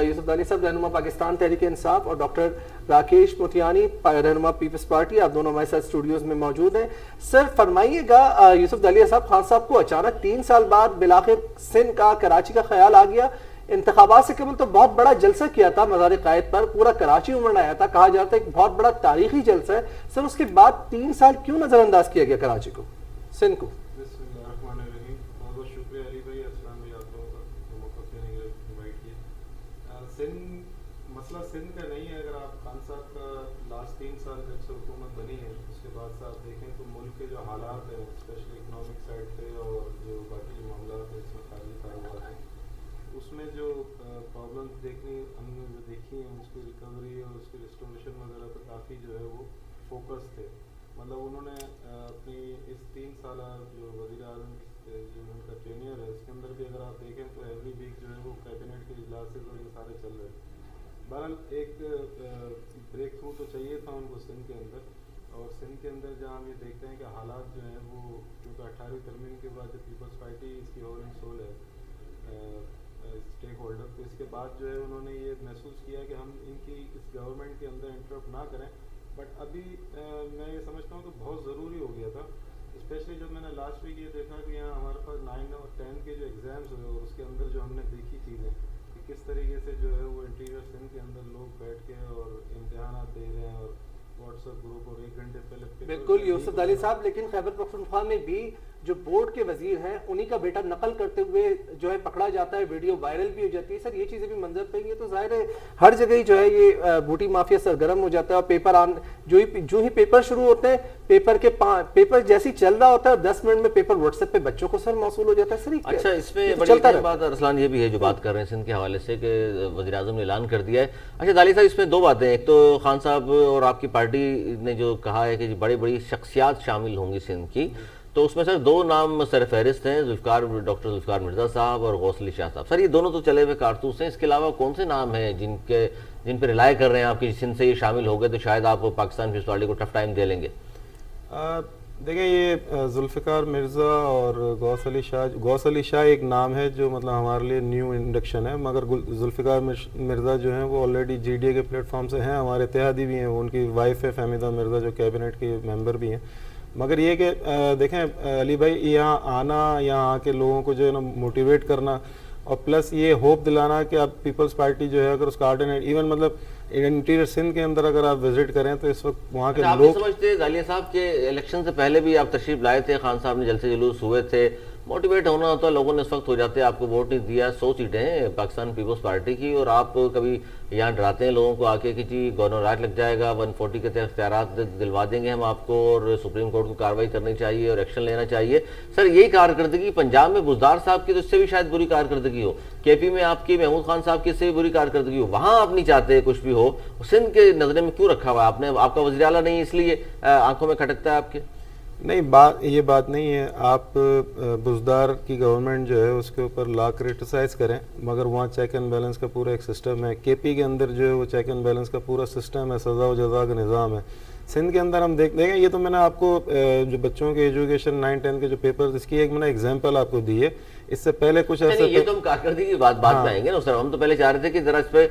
Yusuf दाली साहब, रहनुमा पाकिस्तान तहरीक इंसाफ, और डॉक्टर राकेश मोतियानी, रहनुमा पीपल्स पार्टी। आप दोनों हमारे साथ स्टूडियोज में मौजूद हैं। सर फरमाइएगा, यूसुफ दालिया साहब, खान साहब को अचानक 3 साल बाद बिलाखिर सिंध का, कराची का ख्याल आ गया। इंतखाबात से कबल तो बहुत बड़ा जलसा किया था मज़ार कायद पर, पूरा कराची उमड़ आया था, कहा जाता है एक बहुत बड़ा तारीखी जलसा है। सर उसके बाद 3 साल क्यों नजरअंदाज किया गया कराची को, सिंध को? सिंध का नहीं है। अगर आप खान साहब का लास्ट 3 साल जब से हुकूमत बनी है उसके बाद से आप देखें तो मुल्क के जो हालात हैं स्पेशली इकोनॉमिक साइड पे और जो बाकी जो मामला है इसमें खाली कारोबार है उसमें जो प्रॉब्लम्स हमने जो देखी हैं उसकी रिकवरी और उसकी रिस्टोरेशन वगैरह पर काफ़ी जो है वो फोकस थे। मतलब उन्होंने अपनी इस 3 साल जो वज़ीर-ए-आज़म जो उनका टेन्योर है उसके अंदर भी अगर आप देखें तो एवरी वीक जो है वो कैबिनेट के इजलास और ये सारे चल रहे हैं। बहरहाल एक ब्रेक थ्रू तो चाहिए था उनको सिंध के अंदर, और सिंध के अंदर जहाँ हम ये देखते हैं कि हालात जो हैं वो, क्योंकि 18वीं तरमीम के बाद जो पीपल्स पार्टी इसकी होल एंड सोल है स्टेक होल्डर, तो इसके बाद जो है उन्होंने ये महसूस किया कि हम इनकी इस गवर्नमेंट के अंदर इंटरप्ट ना करें, बट अभी मैं ये समझता हूँ कि बहुत ज़रूरी हो गया था, स्पेशली जब मैंने लास्ट वीक ये देखा कि यहाँ हमारे पास 9 और 10 के जो एग्ज़ाम्स हुए और उसके अंदर जो हमने देखी चीज़ें कि किस तरीके से जो है वो इंटीरियर सिंध के अंदर लोग बैठ के और इम्तिहान दे रहे हैं और व्हाट्सएप ग्रुप और 1 घंटे पहले बिल्कुल यूसुफ अली साहब, लेकिन खैबर पख्तूनख्वा में भी जो बोर्ड के वजीर हैं उन्हीं का बेटा नकल करते हुए जो है पकड़ा जाता है, वीडियो वायरल भी हो जाती है। सर ये चीजें भी मंजर पे ये तो जाहिर है हर जगह ही जो है ये बूटी माफिया सरगर्म हो जाता है, और पेपर जो ही पेपर शुरू होते हैं, पेपर जैसे ही चल रहा होता है 10 मिनट में पेपर व्हाट्सएप पे बच्चों को सर मौसूल हो जाता है। सर अच्छा, इसमें बड़ी बात अरसलान ये भी है जो बात कर रहे हैं सिंध के हवाले से कि वज़ीर-ए-आज़म ने ऐलान कर दिया है। अच्छा दाली साहब, इसमें दो बातें, एक तो खान साहब और आपकी पार्टी ने जो कहा है कि बड़ी बड़ी शख्सियात शामिल होंगी सिंध की, तो उसमें सर 2 नाम सरफहरिस्त हैं, डॉक्टर जुल्फ़िकार मिर्ज़ा साहब और गौस अली शाह साहब। सर ये दोनों तो चले हुए कारतूस हैं, इसके अलावा कौन से नाम हैं जिन पर रिलाय कर रहे हैं आप कि सिंध से ये शामिल हो गए तो शायद आप पाकिस्तान पीपल्स पार्टी को टफ टाइम दे लेंगे? देखिए ये जुल्फ़िकार मिर्ज़ा और गौस अली शाह एक नाम है जो मतलब हमारे लिए न्यू इंडक्शन है, मगर जुल्फ़िकार मिर्ज़ा जो हैं वो ऑलरेडी GDA के प्लेटफॉर्म से हैं, हमारे इत्तेहादी भी हैं, वो उनकी वाइफ है फहमीदा मिर्ज़ा जो कैबिनेट के मेंबर भी हैं। मगर ये कि देखें अली भाई, यहाँ आना, यहाँ आके लोगों को जो है ना मोटिवेट करना और प्लस ये होप दिलाना कि आप पीपल्स पार्टी जो है अगर उसका आर्डिनेट इवन मतलब इंटीरियर सिंध के अंदर अगर आप विजिट करें तो इस वक्त वहाँ के लोग समझते गालिया साहब के इलेक्शन से पहले भी आप तशरीफ लाए थे, खान साहब ने जलसे जुलूस हुए थे, मोटिवेट होना होता, लोगों ने इस वक्त हो जाते, आपको वोट नहीं दिया, 100 सीटें हैं पाकिस्तान पीपल्स पार्टी की, और आप कभी यहाँ डराते हैं लोगों को आके कि जी गवर्नर राज लग जाएगा, 140 के इख्तियारात दिलवा देंगे हम आपको और सुप्रीम कोर्ट को कार्रवाई करनी चाहिए और एक्शन लेना चाहिए। सर यही कारकर्दगी पंजाब में बुज़दार साहब की तो इससे भी शायद बुरी कारकर्दगी हो, KP में आपकी महमूद खान साहब की इससे भी बुरी कारकर्दगी हो, वहाँ आप नहीं चाहते कुछ भी हो, सिंध के नजरे में क्यों रखा हुआ आपने? आपका वज़ीर आला नहीं इसलिए आंखों में खटकता है आपके? नहीं, ये बात नहीं है। आप बुज़दार की गवर्नमेंट जो है उसके ऊपर ला क्रिटिसाइज़ करें, मगर वहाँ चेक एंड बैलेंस का पूरा एक सिस्टम है। KP के अंदर जो है वो चेक एंड बैलेंस का पूरा सिस्टम है, सज़ा व जज़ा का निज़ाम है। सिंध के अंदर हम देखें, ये तो मैंने आपको जो बच्चों के एजुकेशन 9-10 के जो पेपर, इसकी एक मैंने एग्जांपल आपको दी है। इससे पहले कुछ ऐसे ये तो हम कारकर्दगी की बात में आएंगे ना सर, हम तो पहले चाह रहे थे कि जरा इस पे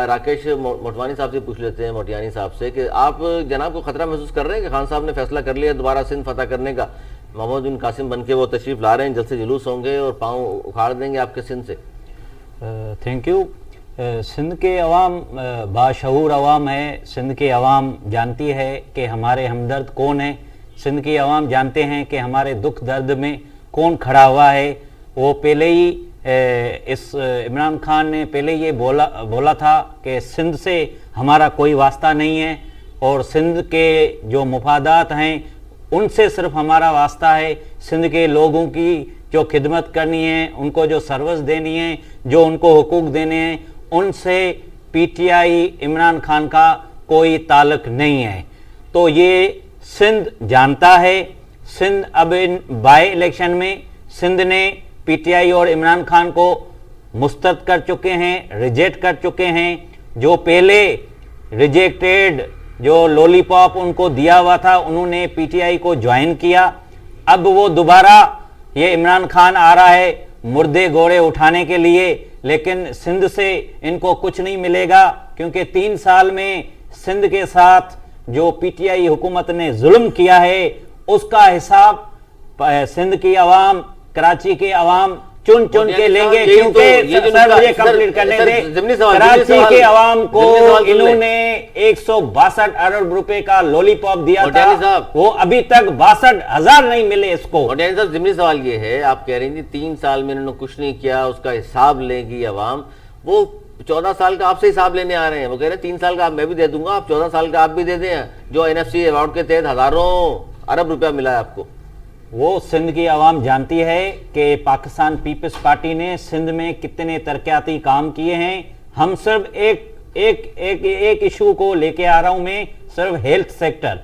राकेश मोटवानी साहब से पूछ लेते हैं, मोटियानी साहब से, कि आप जनाब को खतरा महसूस कर रहे हैं कि खान साहब ने फैसला कर लिया दोबारा सिंध फतह करने का, मोहम्मद बिन कासिम बन के वो तशरीफ ला रहे हैं, जल्द से जुलूस होंगे और पाँव उखाड़ देंगे आपके सिंध से? Thank you. सिंध के अवाम बाशऊर अवाम है, सिंध के अवाम जानती है कि हमारे हमदर्द कौन है, सिंध के अवाम जानते हैं कि हमारे दुख दर्द में कौन खड़ा हुआ है। वो पहले ही इस इमरान खान ने पहले ये बोला था कि सिंध से हमारा कोई वास्ता नहीं है और सिंध के जो मुफादात हैं उनसे सिर्फ हमारा वास्ता है। सिंध के लोगों की जो खिदमत करनी है, उनको जो सर्विस देनी है, जो उनको हुकूक देने हैं, उनसे PTI इमरान खान का कोई ताल्लुक नहीं है। तो ये सिंध जानता है। सिंध अब इन बाई इलेक्शन में सिंध ने PTI और इमरान खान को मुस्तरद कर चुके हैं, रिजेक्ट कर चुके हैं। जो पहले रिजेक्टेड जो लॉलीपॉप उनको दिया हुआ था, उन्होंने PTI को ज्वाइन किया। अब वो दोबारा ये इमरान खान आ रहा है मुर्दे घोड़े उठाने के लिए, लेकिन सिंध से इनको कुछ नहीं मिलेगा, क्योंकि 3 साल में सिंध के साथ जो PTI हुकूमत ने जुल्म किया है उसका हिसाब सिंध की आवाम, कराची के आवाम चुन के लेंगे। क्योंकि सर मुझे कंप्लीट करने दे, कराची के आवाम को इन्होंने 162 अरब रुपए का लॉलीपॉप दिया था, वो अभी तक 62,000 नहीं मिले इसको। जिमनी सवाल ये है, आप कह रही थी 3 साल में इन्होंने कुछ नहीं किया, उसका हिसाब लेगी आवाम। वो 14 साल का आपसे हिसाब लेने आ रहे हैं, वो कह रहे हैं 3 साल का मैं भी दे दूंगा, आप 14 साल का आप भी दे दें, जो NFC अवार्ड के तहत हजारों अरब रुपया मिला है आपको। वो सिंध की आवाम जानती है कि पाकिस्तान पीपल्स पार्टी ने सिंध में कितने तरक्याती काम किए हैं। हम सिर्फ एक इशू को लेके आ रहा हूं मैं, सिर्फ हेल्थ सेक्टर।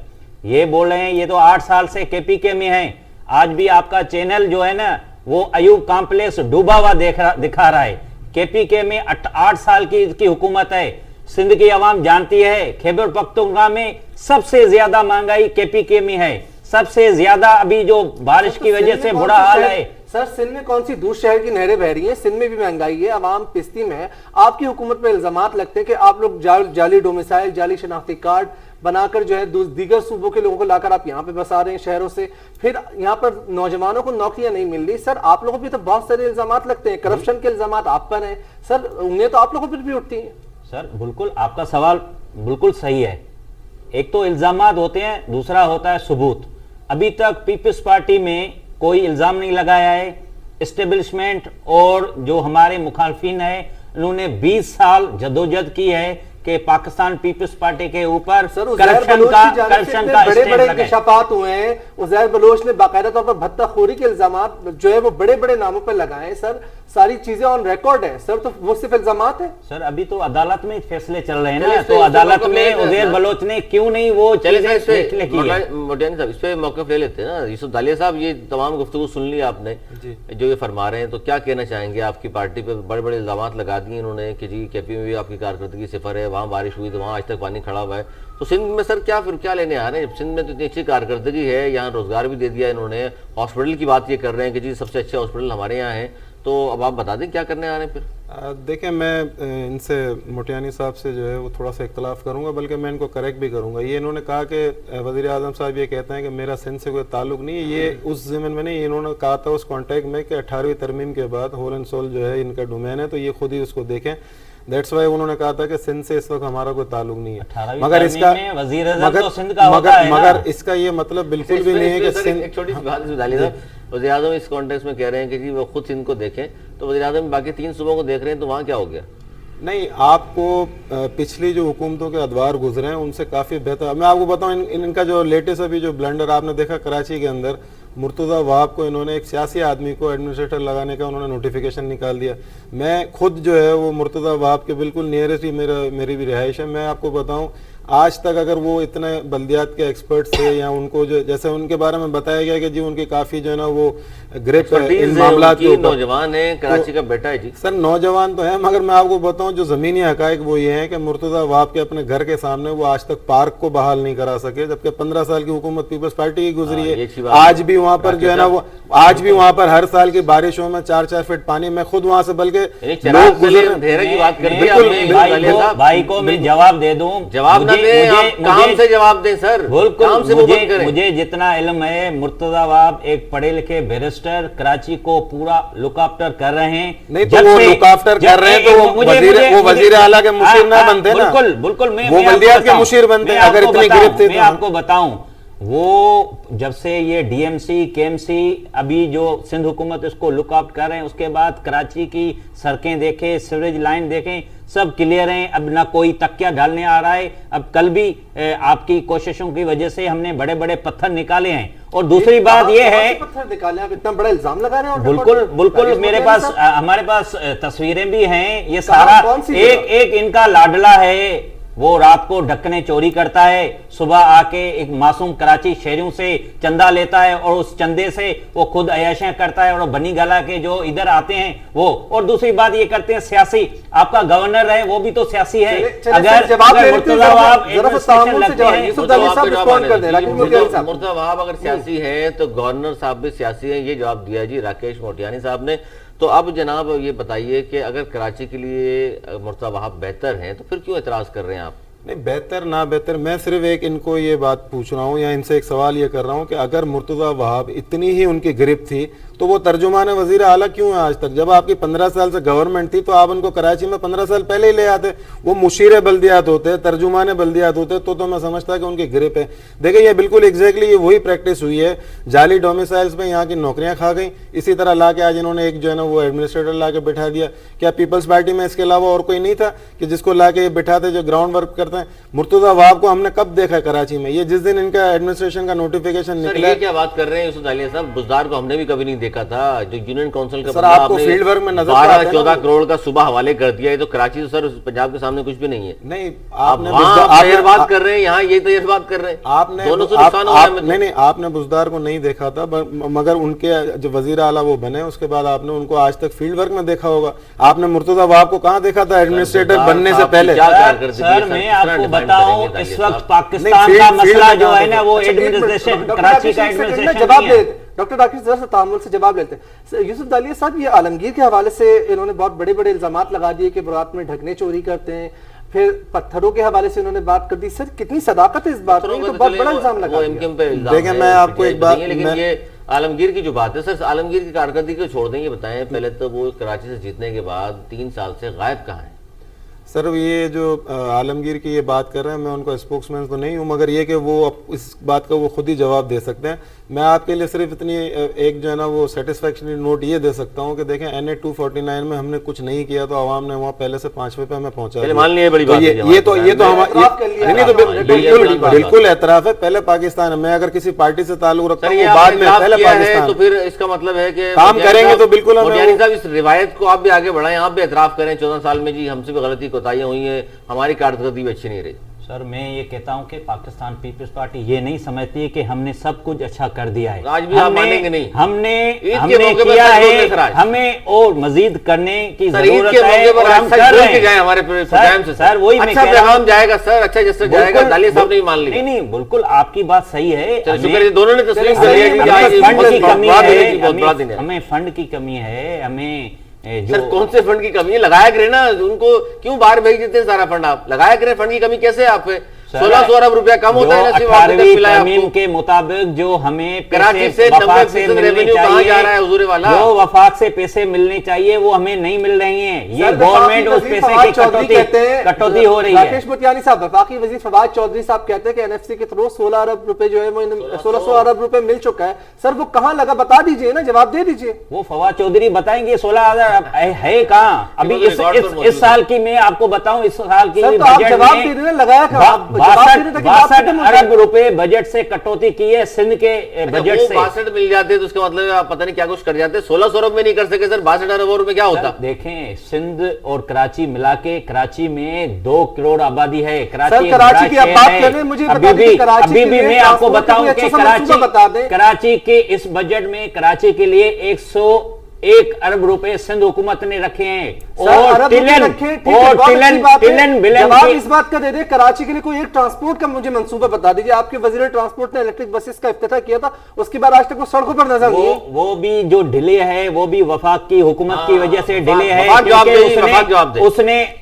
ये बोल रहे हैं ये तो 8 साल से KPK में है, आज भी आपका चैनल जो है ना वो अयूब कॉम्प्लेक्स डूबा हुआ दिखा रहा है। KPK में 8 साल की इसकी हुकूमत है, सिंध की आवाम जानती है खैबर पख्तूनख्वा में सबसे ज्यादा महंगाई केपीके में है, सबसे ज्यादा अभी जो बारिश की वजह से बुरा हाल है। सर सिंध में कौन सी दूसरे शहर की नहरें बह रही हैं? सिंध में भी महंगाई है, अवाम पिस्ती में है। आपकी हुकूमत पे इल्जामात लगते हैं कि आप लोग जाली डोमिसाइल, जाली शनाख्ती कार्ड बनाकर जो है दीगर सूबों के लोगों को लाकर आप यहाँ पे बसा रहे हैं शहरों से, फिर यहाँ पर नौजवानों को नौकरियां नहीं मिल रही। सर आप लोगों पर तो बहुत सारे इल्जामात लगते हैं, करप्शन के इल्जामात आप पर हैं सर, उम्मीदें तो आप लोगों पर भी उठती हैं। सर बिल्कुल आपका सवाल बिल्कुल सही है। एक तो इल्जामात होते हैं, दूसरा होता है सबूत। अभी तक पीपल्स पार्टी में कोई इल्जाम नहीं लगाया है। एस्टेब्लिशमेंट और जो हमारे मुखालफिन है उन्होंने 20 साल जदोजहद की है कि पाकिस्तान पीपल्स पार्टी के ऊपर करप्शन का बड़े बड़े इंकशाफात हुए हैं। उज़ैर बलोच ने बाकायदा तौर पर भत्ताखोरी के इल्जामात जो है वो बड़े बड़े नामों पर लगाए। सर सारी चीजें ऑन रिकॉर्ड है सर, तो वो सिर्फ इल्जामात है। सर अभी तो अदालत में फैसले चल रहे हैं ना, तो अदालत में उज़ैर बलोच ने क्यों नहीं वो मोटियानी साहब इस पे मौक़िफ़ ले लेते हैं ना। यूसुफ दालिया साहब, ये तमाम गुफ्तगू सुन ली आपने जो ये फरमा रहे हैं, तो क्या कहना चाहेंगे? आपकी पार्टी पे बड़े बड़े इल्जामात लगा दिए इन्होंने कि जी केपी में भी आपकी कारकर्दगी सिफर है, वहाँ बारिश हुई तो वहाँ आज तक पानी खड़ा हुआ है। तो सिंध में सर क्या लेने आ रहे हैं? सिंध में तो इतनी अच्छी कारकर्दगी है, यहाँ रोजगार भी दे दिया इन्होंने, हॉस्पिटल की बात ये कर रहे हैं कि जी सबसे अच्छे हॉस्पिटल हमारे यहाँ हैं। तो अब आप बता दें क्या करने आ रहे हैं फिर? देखें, मैं इनसे मोटियानी साहब से जो है वो थोड़ा सा इख्तलाफ करूंगा, बल्कि मैं इनको करेक्ट भी करूंगा। ये इन्होंने कहा कि वज़ीर आज़म साहब ये कहते हैं कि मेरा सिंध से कोई ताल्लुक नहीं है, ये उस ज़मीन में नहीं, इन्होंने कहा था उस कॉन्टेक्ट में कि 18वीं तरमीम के बाद होल एंड सोल जो है इनका डोमेन है, तो ये खुद ही उसको देखें। दैट्स वाई उन्होंने कहा था कि सिंध से इस वक्त हमारा कोई ताल्लुक नहीं है। मगर इसका ये मतलब बिल्कुल भी नहीं है कि सिंध। एक छोटी सी बात वज़ीर आज़म इस कॉन्टेक्स्ट में कह रहे हैं कि जी वो खुद सिंध को देखें, तो वज़ीर आज़म बाकी 3 सूबों को देख रहे हैं, तो वहाँ क्या हो गया? नहीं, आपको पिछली जो हुकूमतों के अदवार गुजरे हैं उनसे काफ़ी बेहतर। मैं आपको बताऊं, इनका जो लेटेस्ट अभी जो ब्लंडर आपने देखा कराची के अंदर, मुर्तज़ा वहाब को इन्होंने एक सियासी आदमी को एडमिनिस्ट्रेटर लगाने का उन्होंने नोटिफिकेशन निकाल दिया। मैं खुद जो है वो मुर्तज़ा वहाब के बिल्कुल नियरेस्ट ही मेरी भी रिहाइश है। मैं आपको बताऊं, आज तक अगर वो इतने बल्दियात के एक्सपर्ट्स थे या उनको जो जैसे उनके बारे में बताया गया कि जी उनकी काफ़ी जो है ना वो ग्रेप इन मामलात के ऊपर, नौजवान है, कराची का बेटा है जी। सर नौजवान तो है, मगर मैं आपको बताऊं जो ज़मीनी हकायक वो ये है कि मुर्तज़ा वहाब के अपने घर के सामने वो आज तक पार्क को बहाल नहीं करा सके, जबकि 15 साल की हुकूमत पीपल्स पार्टी की गुजरी है। आज भी वहाँ पर जो है ना वो आज भी वहाँ पर हर साल की बारिशों में 4-4 फीट पानी, मैं खुद वहाँ से बल्कि भाई को मैं जवाब दे दूं, जवाब काम से जवाब दें सर, बिल्कुल। मुझे जितना इल्म है, मुर्तज़ा वहाब एक पढ़े लिखे बैरिस्टर कराची को पूरा लुक आफ्टर कर रहे हैं। नहीं तो वो लुक आफ्टर कर रहे हैं तो वो वजीर आला के मुशीर ना बनते ना। बिल्कुल वो बल्दियात के मुशीर बनते अगर इतनी गिरफ्त थे। मैं आपको बताऊं, वो जब से ये डीएमसी केएमसी अभी जो सिंध हुकूमत इसको लुक आउट कर रहे हैं, उसके बाद कराची की सड़कें देखें, सीवरेज लाइन देखें, सब क्लियर हैं। अब ना कोई तकिया ढालने आ रहा है। अब कल भी आपकी कोशिशों की वजह से हमने बड़े बड़े पत्थर निकाले हैं। और दूसरी बात ये है, पत्थर निकाले, आप इतना बड़ा इल्जाम लगा रहे हैं। बिल्कुल मेरे पास हमारे पास तस्वीरें भी हैं। ये सारा एक इनका लाडला है, वो रात को ढक्कने चोरी करता है, सुबह आके एक मासूम कराची शहरियों से चंदा लेता है और उस चंदे से वो खुद अय्याशियां करता है और बनी गला के जो इधर आते हैं वो। और दूसरी बात ये करते हैं सियासी, आपका गवर्नर है वो भी तो सियासी है। अगर मुर्तज़ा वहाब अगर सियासी है तो गवर्नर साहब भी सियासी है, ये जवाब दिया जी राकेश मोटियानी साहब ने। तो अब जनाब ये बताइए कि अगर कराची के लिए मुर्तज़ा वहाब बेहतर हैं तो फिर क्यों एतराज़ कर रहे हैं आप? नहीं, बेहतर ना बेहतर, मैं सिर्फ एक इनको ये बात पूछ रहा हूँ या इनसे एक सवाल ये कर रहा हूँ कि अगर मुर्तज़ा वहाब इतनी ही उनकी गिरफ्त थी तो वो तर्जुमान वज़ीर आला क्यों है आज तक? जब आपकी 15 साल से गवर्नमेंट थी तो आप उनको कराची में 15 साल पहले ही ले आते। वो मुशीर बल्दियात होते, तर्जुमान बल्दियात होते, तो मैं समझता कि उनकी गिरफ्त है। देखिए ये बिल्कुल एग्जैक्टली ये वही प्रैक्टिस हुई है। जाली डोमिसाइल्स में यहाँ की नौकरियाँ खा गई, इसी तरह ला के आज इन्होंने एक जो है ना वो एडमिनिस्ट्रेटर ला के बैठा दिया। क्या पीपल्स पार्टी में इसके अलावा और कोई नहीं था कि जिसको ला के बैठाते जो ग्राउंड वर्क करता हैं। मुर्तज़ा वहाब को हमने कब देखा है कराची में? ये जिस दिन इनका एडमिनिस्ट्रेशन का नोटिफिकेशन सर निकला। ये क्या बात कर रहे हैं यूसुफ दालिया साहब, बुज़दार को हमने भी कभी नहीं देखा था। जो यूनियन काउंसिल का सर आपको फील्ड वर्क में नजर 12-14 करोड़ का सुबह हवाले कर दिया। ये तो कराची तो सर पंजाब के सामने कुछ भी नहीं है। नहीं, आपने बात कर रहे हैं, यहाँ ये तो बात कर रहे हैं, आपने दोनों से नुकसान हो गया। नहीं, आपने बुज़दार को नहीं देखा था, मगर उनके जो वजीर आला वो बने उसके बाद आपने उनको आज तक फील्ड वर्क में देखा होगा। आपने मुर्तज़ा वहाब को कहाँ देखा था एडमिनिस्ट्रेटर बनने से पहले? सर मैं आपको बताऊं, इस वक्त पाकिस्तान का मसला जो है ना वो एडमिनिस्ट्रेशन, कराची का एडमिनिस्ट्रेशन जवाब दे। डॉक्टर राकेश जरा सा तामुल से जवाब लेते हैं। यूसुफ दालिया साहब, ये आलमगीर के हवाले से इन्होंने बहुत बड़े बड़े इल्जामात लगा दिए कि बुरात में ढकने चोरी करते हैं, फिर पत्थरों के हवाले से इन्होंने बात कर दी। सर कितनी सदाकत है इस बात में, तो बहुत बड़ा इल्जाम लगा दिया। देखिए मैं आपको एक बात, लेकिन ये आलमगीर की जो बात है सर, आलमगीर की कारकर्दगी को छोड़ दें, ये बताएं पहले तो वो कराची से जीतने के बाद 3 साल से गायब कहाँ है? सर ये जो आलमगीर की ये बात कर रहे हैं, मैं उनको स्पोक्समैन तो नहीं हूँ, मगर ये कि वो इस बात का वो खुद ही जवाब दे सकते हैं। मैं आपके लिए सिर्फ इतनी एक जो है ना वो सेटिस्फैक्शनरी नोट ये दे सकता हूँ कि देखें NA 249 में हमने कुछ नहीं किया तो आवाम ने वहाँ पहले से 5वें पे हमें पहुँचा। मान लिया बड़ी बात है, ये तो बिल्कुल एतराफ है। पहले पाकिस्तान है, मैं अगर किसी पार्टी से ताल्लुक रखता हूँ बाद में पहले पाकिस्तान, तो फिर इसका मतलब है कि काम करेंगे तो बिल्कुल साहब इस रिवायत को आप भी आगे बढ़ाएं, आप भी एतराफ करें 14 साल में जी हमसे भी गलती कोताहियां हुई है, हमारी कारकर्दगी भी अच्छी नहीं रही। सर मैं ये कहता हूँ कि पाकिस्तान पीपल्स पार्टी ये नहीं समझती है कि हमने सब कुछ अच्छा कर दिया है। आज भी आप मानेंगे नहीं, हमने किया है, हमें और मजीद करने की जरूरत है और हम कर रहे हैं हमारे प्रोग्राम से। सर वही अच्छा पैगाम जाएगा सर, अच्छा जैसे जाएगा। दालिया साहब ने मान लिया। नहीं बिल्कुल आपकी बात सही है, दोनों ने तस्लीम कर लिया कि फंड की कमी है, हमें फंड की कमी है, हमें सर कौन से फंड की कमी है? लगाया करें ना, उनको क्यों बाहर भेज देते हैं सारा फंड? आप लगाया करें, फंड की कमी कैसे आप पे? 1600 अरब रुपया कम होता है ना 18वीं तरमीम के मुताबिक जो हमें कराची से 90% रेवेन्यू कहाँ जा रहा है हुजूर वाला? जो वफाक से पैसे मिलने चाहिए वो हमें नहीं मिल रहे हैं। ये गवर्नमेंट उस पैसे की कटौती हो रही है। राकेश मोतियानी साहब, वफाकी वजीर फवाद चौधरी साहब कहते हैं कि NFC के थ्रू 16 अरब रुपए जो है वो 1600 अरब रुपए मिल चुका है। सर वो कहाँ लगा बता दीजिए ना, जवाब दे दीजिए। वो फवाद चौधरी बताएंगे 16,000 है कहाँ अभी इस साल की। मैं आपको बताऊं इस साल की जवाब दे देना, लगाया 62 अरब रुपए बजट से कटौती की है सिंध के बजट से। 62 मिल जाते तो उसका मतलब आप पता नहीं क्या कुछ कर जाते। 1600 अरब में नहीं कर सके सर, 62 अरब रुपए क्या होता? देखें सिंध और कराची मिला के, कराची में 2 करोड़ आबादी है। कराची की आप बात कर रहे हैं, मुझे अभी भी मैं आपको बताऊं कि कराची के इस बजट में कराची के लिए 101 अरब रुपए सिंध हुकूमत ने रखे हैं। और टिलन जवाब इस बात का दे दे, कराची के लिए कोई एक ट्रांसपोर्ट का मुझे मंसूबा बता दीजिए। आपके वजीर ट्रांसपोर्ट ने इलेक्ट्रिक बसेस का इफ्तिताह किया था, उसके बाद आज तक वो सड़कों पर नजर नहीं। वो भी जो डिले है वो भी वफाक की हुकूमत की वजह से डिले है,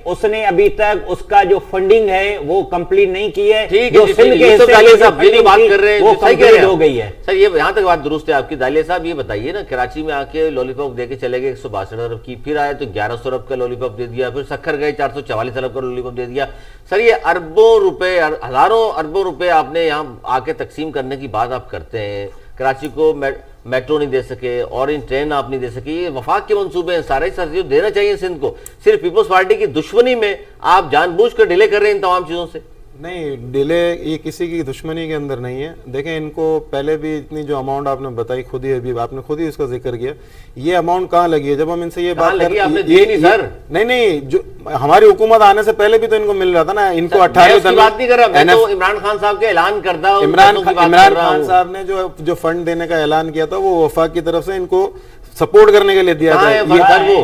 उसने अभी तक उसका जो फंडिंग है वो कंप्लीट नहीं की है। जो सिंध के हिस्से की बात कर रहे हैं वो कंप्लीट हो गई है। सर ये यहाँ तक बात दुरुस्त है आपकी। दालिया साहब ये बताइए ना, कराची में आके लॉलीपॉप देके चले गए 162 अरब की, फिर आए तो 1100 अरब का लॉलीपॉप दे दिया, फिर सखर गए 444 अरब का लॉलीपॉप दे दिया। सर ये अरबों रुपए, हजारों अरबों रुपए आपने यहाँ आके तकसीम करने की बात आप करते हैं। कराची को मेट्रो नहीं दे सके और इन ट्रेन आप नहीं दे सके, ये वफाक के मंसूबे हैं सारे। सर जो देना चाहिए सिंध को, सिर्फ पीपल्स पार्टी की दुश्मनी में आप जानबूझ कर डिले कर रहे हैं इन तमाम चीजों से। नहीं, डिले ये किसी की दुश्मनी के अंदर नहीं है। देखें इनको पहले भी इतनी जो अमाउंट आपने बताई, खुद ही अभी आपने खुद ही इसका जिक्र किया, ये अमाउंट कहाँ लगी है? जब हम इनसे ये बात नहीं, जो हमारी हुकूमत आने से पहले भी तो इनको मिल रहा था ना। इनको 18 बात नहीं कर रहा मैं, तो इमरान खान साहब के ऐलान करता, इमरान खान साहब ने जो फंड देने का ऐलान किया था वो वफाक की तरफ से इनको सपोर्ट करने के लिए दिया था।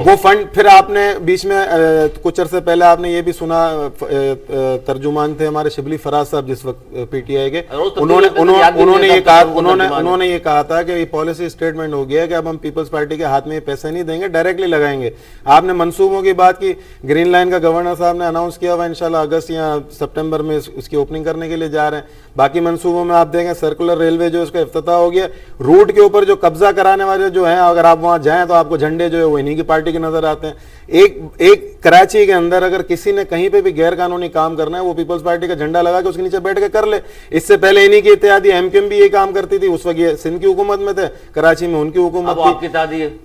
वो फंड फिर आपने बीच में कुछ अरसे पहले आपने ये भी सुना, तर्जुमान थे हमारे शिबली फराज साहब जिस वक्त PTI के, उन्होंने ये कहा था कि ये पॉलिसी स्टेटमेंट हो गया कि अब हम पीपल्स पार्टी के हाथ में पैसे नहीं देंगे, डायरेक्टली लगाएंगे। आपने मंसूबों की बात की, ग्रीन लाइन का गवर्नर साहब ने अनाउंस किया हुआ इंशाल्लाह अगस्त या सितंबर में उसकी ओपनिंग करने के लिए जा रहे हैं। बाकी मंसूबों में आप देखें सर्कुलर रेलवे जो उसका इफ्तिताह हो गया, रूट के ऊपर जो कब्जा कराने वाले जो हैं, अगर आप वहाँ जाएं तो आपको झंडे जो है वो इन्हीं की पार्टी के नजर आते हैं। एक कराची के अंदर अगर किसी ने कहीं पे भी गैर कानूनी काम करना है वो पीपल्स पार्टी का झंडा लगा के उसके नीचे बैठ के कर ले। इससे पहले इन्हीं की इत्तेहादी एमक्यूएम भी ये काम करती थी, उस वक्त ये सिंध की हुकूमत में थे, कराची में उनकी हुकूमत थी।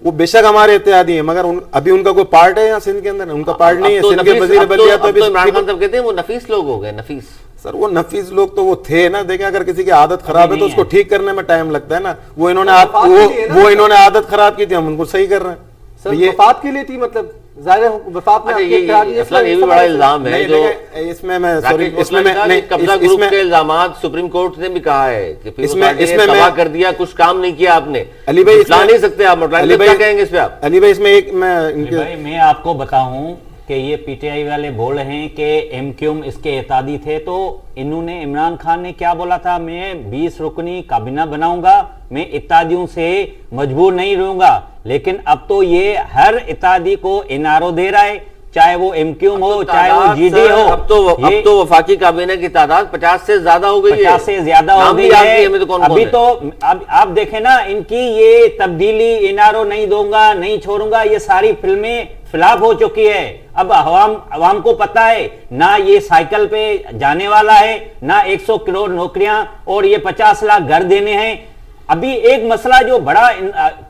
वो बेशक हमारे इत्तेहादी है मगर अभी उनका कोई पार्ट है यहाँ सिंध के अंदर? उनका पार्ट नहीं है। सिंध के वजीर बल्दियात तो इमरान खान साहब कहते हैं वो नफीस लोग हो गए, नफीस। सर वो नफीस लोग तो वो थे ना। देखें अगर किसी की आदत खराब है तो उसको ठीक करने में टाइम लगता है ना। वो इन्होंने आदत खराब की थी, हम उनको सही कर रहे हैं। सर ये वफात के लिए थी, मतलब ज़ाहिर है वफात में ये भी बड़ा इल्जाम है जो इसमें मैं सॉरी इसमें मैं नहीं कब्जा ग्रुप के इल्जामात सुप्रीम कोर्ट ने भी कहा है कि इसमें तबाह कर दिया, कुछ काम नहीं किया आपने। अली भाई ला नहीं सकते आप, क्या कहेंगे इस पे आप? अली भाई इसमें एक मैं आपको बताऊं कि ये पीटीआई वाले बोल रहे हैं कि एमक्यूएम इसके एतादी थे, तो इन्होंने इमरान खान ने क्या बोला था, मैं 20 रुकनी काबीना बनाऊंगा, मैं इत्यादियों से मजबूर नहीं रहूंगा। लेकिन अब तो ये हर इत्यादि को इनारो दे रहा है, चाहे वो एमक्यूएम हो चाहे वो जीडी हो। अब तो वफाकी काबीना की तादाद 50 से ज्यादा हो गई है, 50 से ज्यादा हो गई है। अभी तो अब आप देखें ना, इनकी ये तब्दीली, इनारो नहीं दूंगा, नहीं छोड़ूंगा, ये सारी फिल्में फ्लॉप हो चुकी है। अब अवाम को पता है ना ये साइकिल पे जाने वाला है, ना 100 करोड़ नौकरियां और ये 50 लाख घर देने हैं। अभी एक मसला जो बड़ा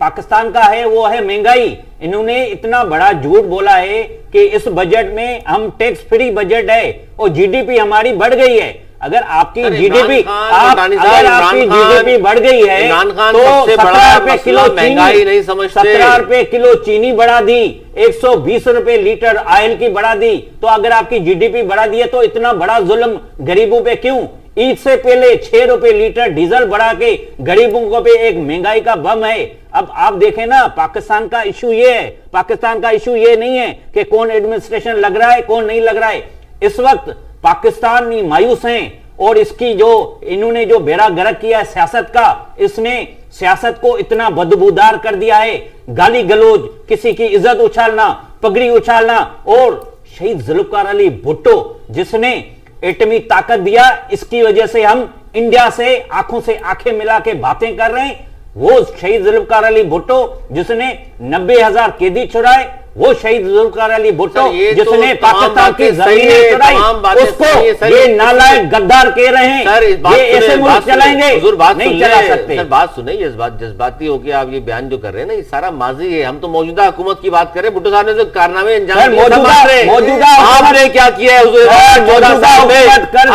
पाकिस्तान का है वो है महंगाई। इन्होंने इतना बड़ा झूठ बोला है कि इस बजट में हम टैक्स फ्री बजट है और जीडीपी हमारी बढ़ गई है। अगर आपकी जीडीपी बढ़ गई है तो 17 रुपए किलो महंगाई नहीं समझते, 17 रुपए किलो चीनी बढ़ा दी, 120 रुपए लीटर ऑयल की बढ़ा दी। तो अगर आपकी जीडीपी बढ़ा दी है तो इतना बड़ा जुल्म गरीबों पे क्यों? ईद से पहले 6 रुपए लीटर डीजल बढ़ा के गरीबों को पे एक महंगाई का बम है। अब आप देखें ना, पाकिस्तान का इशू ये है, पाकिस्तान का इशू ये नहीं है कि कौन एडमिनिस्ट्रेशन लग रहा है कौन नहीं लग रहा है। इस वक्त पाकिस्तानी मायूस हैं और इसकी जो इन्होंने जो बेड़ा गर्क किया है सियासत का, इसने सियासत को इतना बदबूदार कर दिया है। गाली गलौज, किसी की इज्जत उछालना, पगड़ी उछालना। और शहीद जुल्फकार अली भुट्टो जिसने एटमी ताकत दिया, इसकी वजह से हम इंडिया से आंखों से आंखें मिला के बातें कर रहे हैं। वो शहीद जुल्फकार अली भुट्टो जिसने 90,000 कैदी छुड़ाए, वो शहीद जुल्फकार अली भुट्टो जिसने पाकिस्तान की जमीनें चुराई, उसको ये नालायक गद्दार कह रहे हैं। ये ऐसे मुल्क चलाएंगे? नहीं चला सकते। सर बात सुनिए, जज्बाती होकर आप ये बयान जो कर रहे हैं ना, ये सारा माजी है। हम तो मौजूदा हुकूमत की बात कर रहे हैं। भुट्टो साहब ने जो कारनामे अंजाम मौजूदा आपने क्या किया है?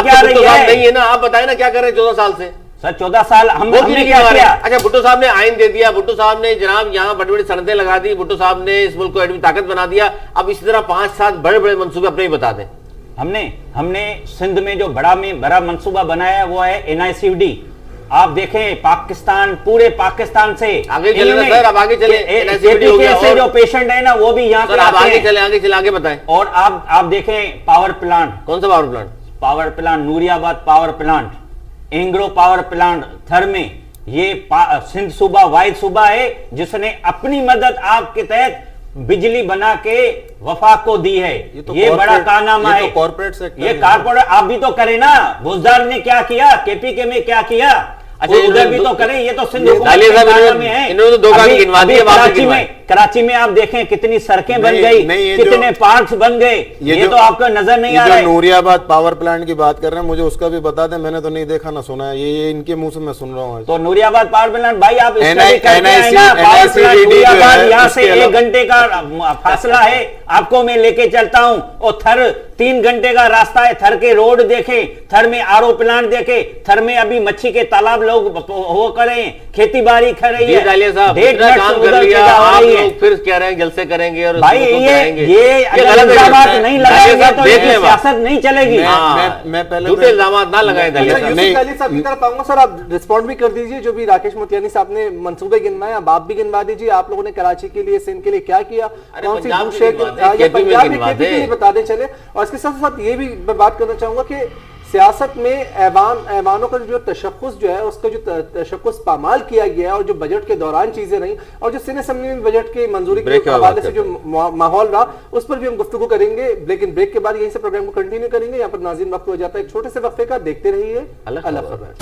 क्या रही है नहीं है ना, आप बताए ना क्या कर रहे हैं 14 साल से? सर 14 साल हमने क्या किया? अच्छा, भुट्टो साहब ने आइन दे दिया, भुट्टो साहब ने जनाब यहाँ बड़ी बड़ी सनतें लगा दी, भुट्टो साहब ने इस मुल्क को एटमी ताकत बना दिया। अब इसी तरह 5-7 बड़े बड़े मंसूबे अपने ही बता दें। हमने सिंध में जो बड़ा मंसूबा बनाया है वो है NICD। आप देखें पाकिस्तान, पूरे पाकिस्तान से आगे चले ना सर, अब आगे चले। से जो पेशेंट है ना वो भी यहाँ पे आगे बताएं। और आप देखें पावर प्लांट। कौन सा power plant? Power plant Nooriabad power plant, Engro power plant थर में। ये सिंध सूबा वाहिद सूबा है जिसने अपनी मदद आपके तहत बिजली बना के वफाक को दी है। ये बड़ा कारनामा है। कॉर्पोरेट सेक्टर, ये कॉर्पोरेट आप भी तो करें ना। बुजदार ने क्या किया, KPK में क्या किया? अच्छा, उधर भी तो करें। ये तो सिंध में है। कराची में आप देखें कितनी सड़कें बन गई, कितने पार्क्स बन गए, ये तो आपको नजर नहीं आ रहा है। नूरियाबाद पावर प्लांट की बात कर रहे हैं, मुझे उसका भी बता दें, मैंने तो नहीं देखा ना सुना है। ये इनके मुंह से मैं सुन रहा हूँ। तो नूरियाबाद पावर प्लांट भाई आप यहाँ से 1 घंटे का फासला है, आपको मैं लेके चलता हूँ। और थर 3 घंटे का रास्ता है। थर के रोड देखे, थर में RO प्लांट देखे, थर में अभी मच्छी के तालाब लोग वो करें, खेती बाड़ी कर रही है। फिर कह रहे हैं जलसे करेंगे और भाई ये गलत इल्जामात नहीं लगाएंगे तो सियासत नहीं चलेगी। मैं पहले झूठे इल्जामात ना लगाएं। साहब की तरफ आऊंगा। सर आप रिस्पॉन्ड भी कर दीजिए। जो भी राकेश मोतियानी साहब ने मंसूबे गिनवाए, अब आप भी गिनवा दीजिए। आप लोगों ने कराची के लिए, सिंध के लिए क्या किया, कौन सी बता दें चले। और इसके साथ साथ ये भी मैं बात करना चाहूंगा कि सियासत में ऐवानों का जो तशख्खुस जो है, उसका जो तशख्खुस पामाल किया गया है और जो बजट के दौरान चीजें रही और जो सिने असेंबली में बजट के मंजूरी के हवाले से जो माहौल रहा, उस पर भी हम गुफ्तगू करेंगे। लेकिन ब्रेक के बाद यहीं से प्रोग्राम को कंटिन्यू करेंगे। यहाँ पर नाज़रीन वक्त हो जाता है एक छोटे से वक्फे का। देखते रहिए अल खबर।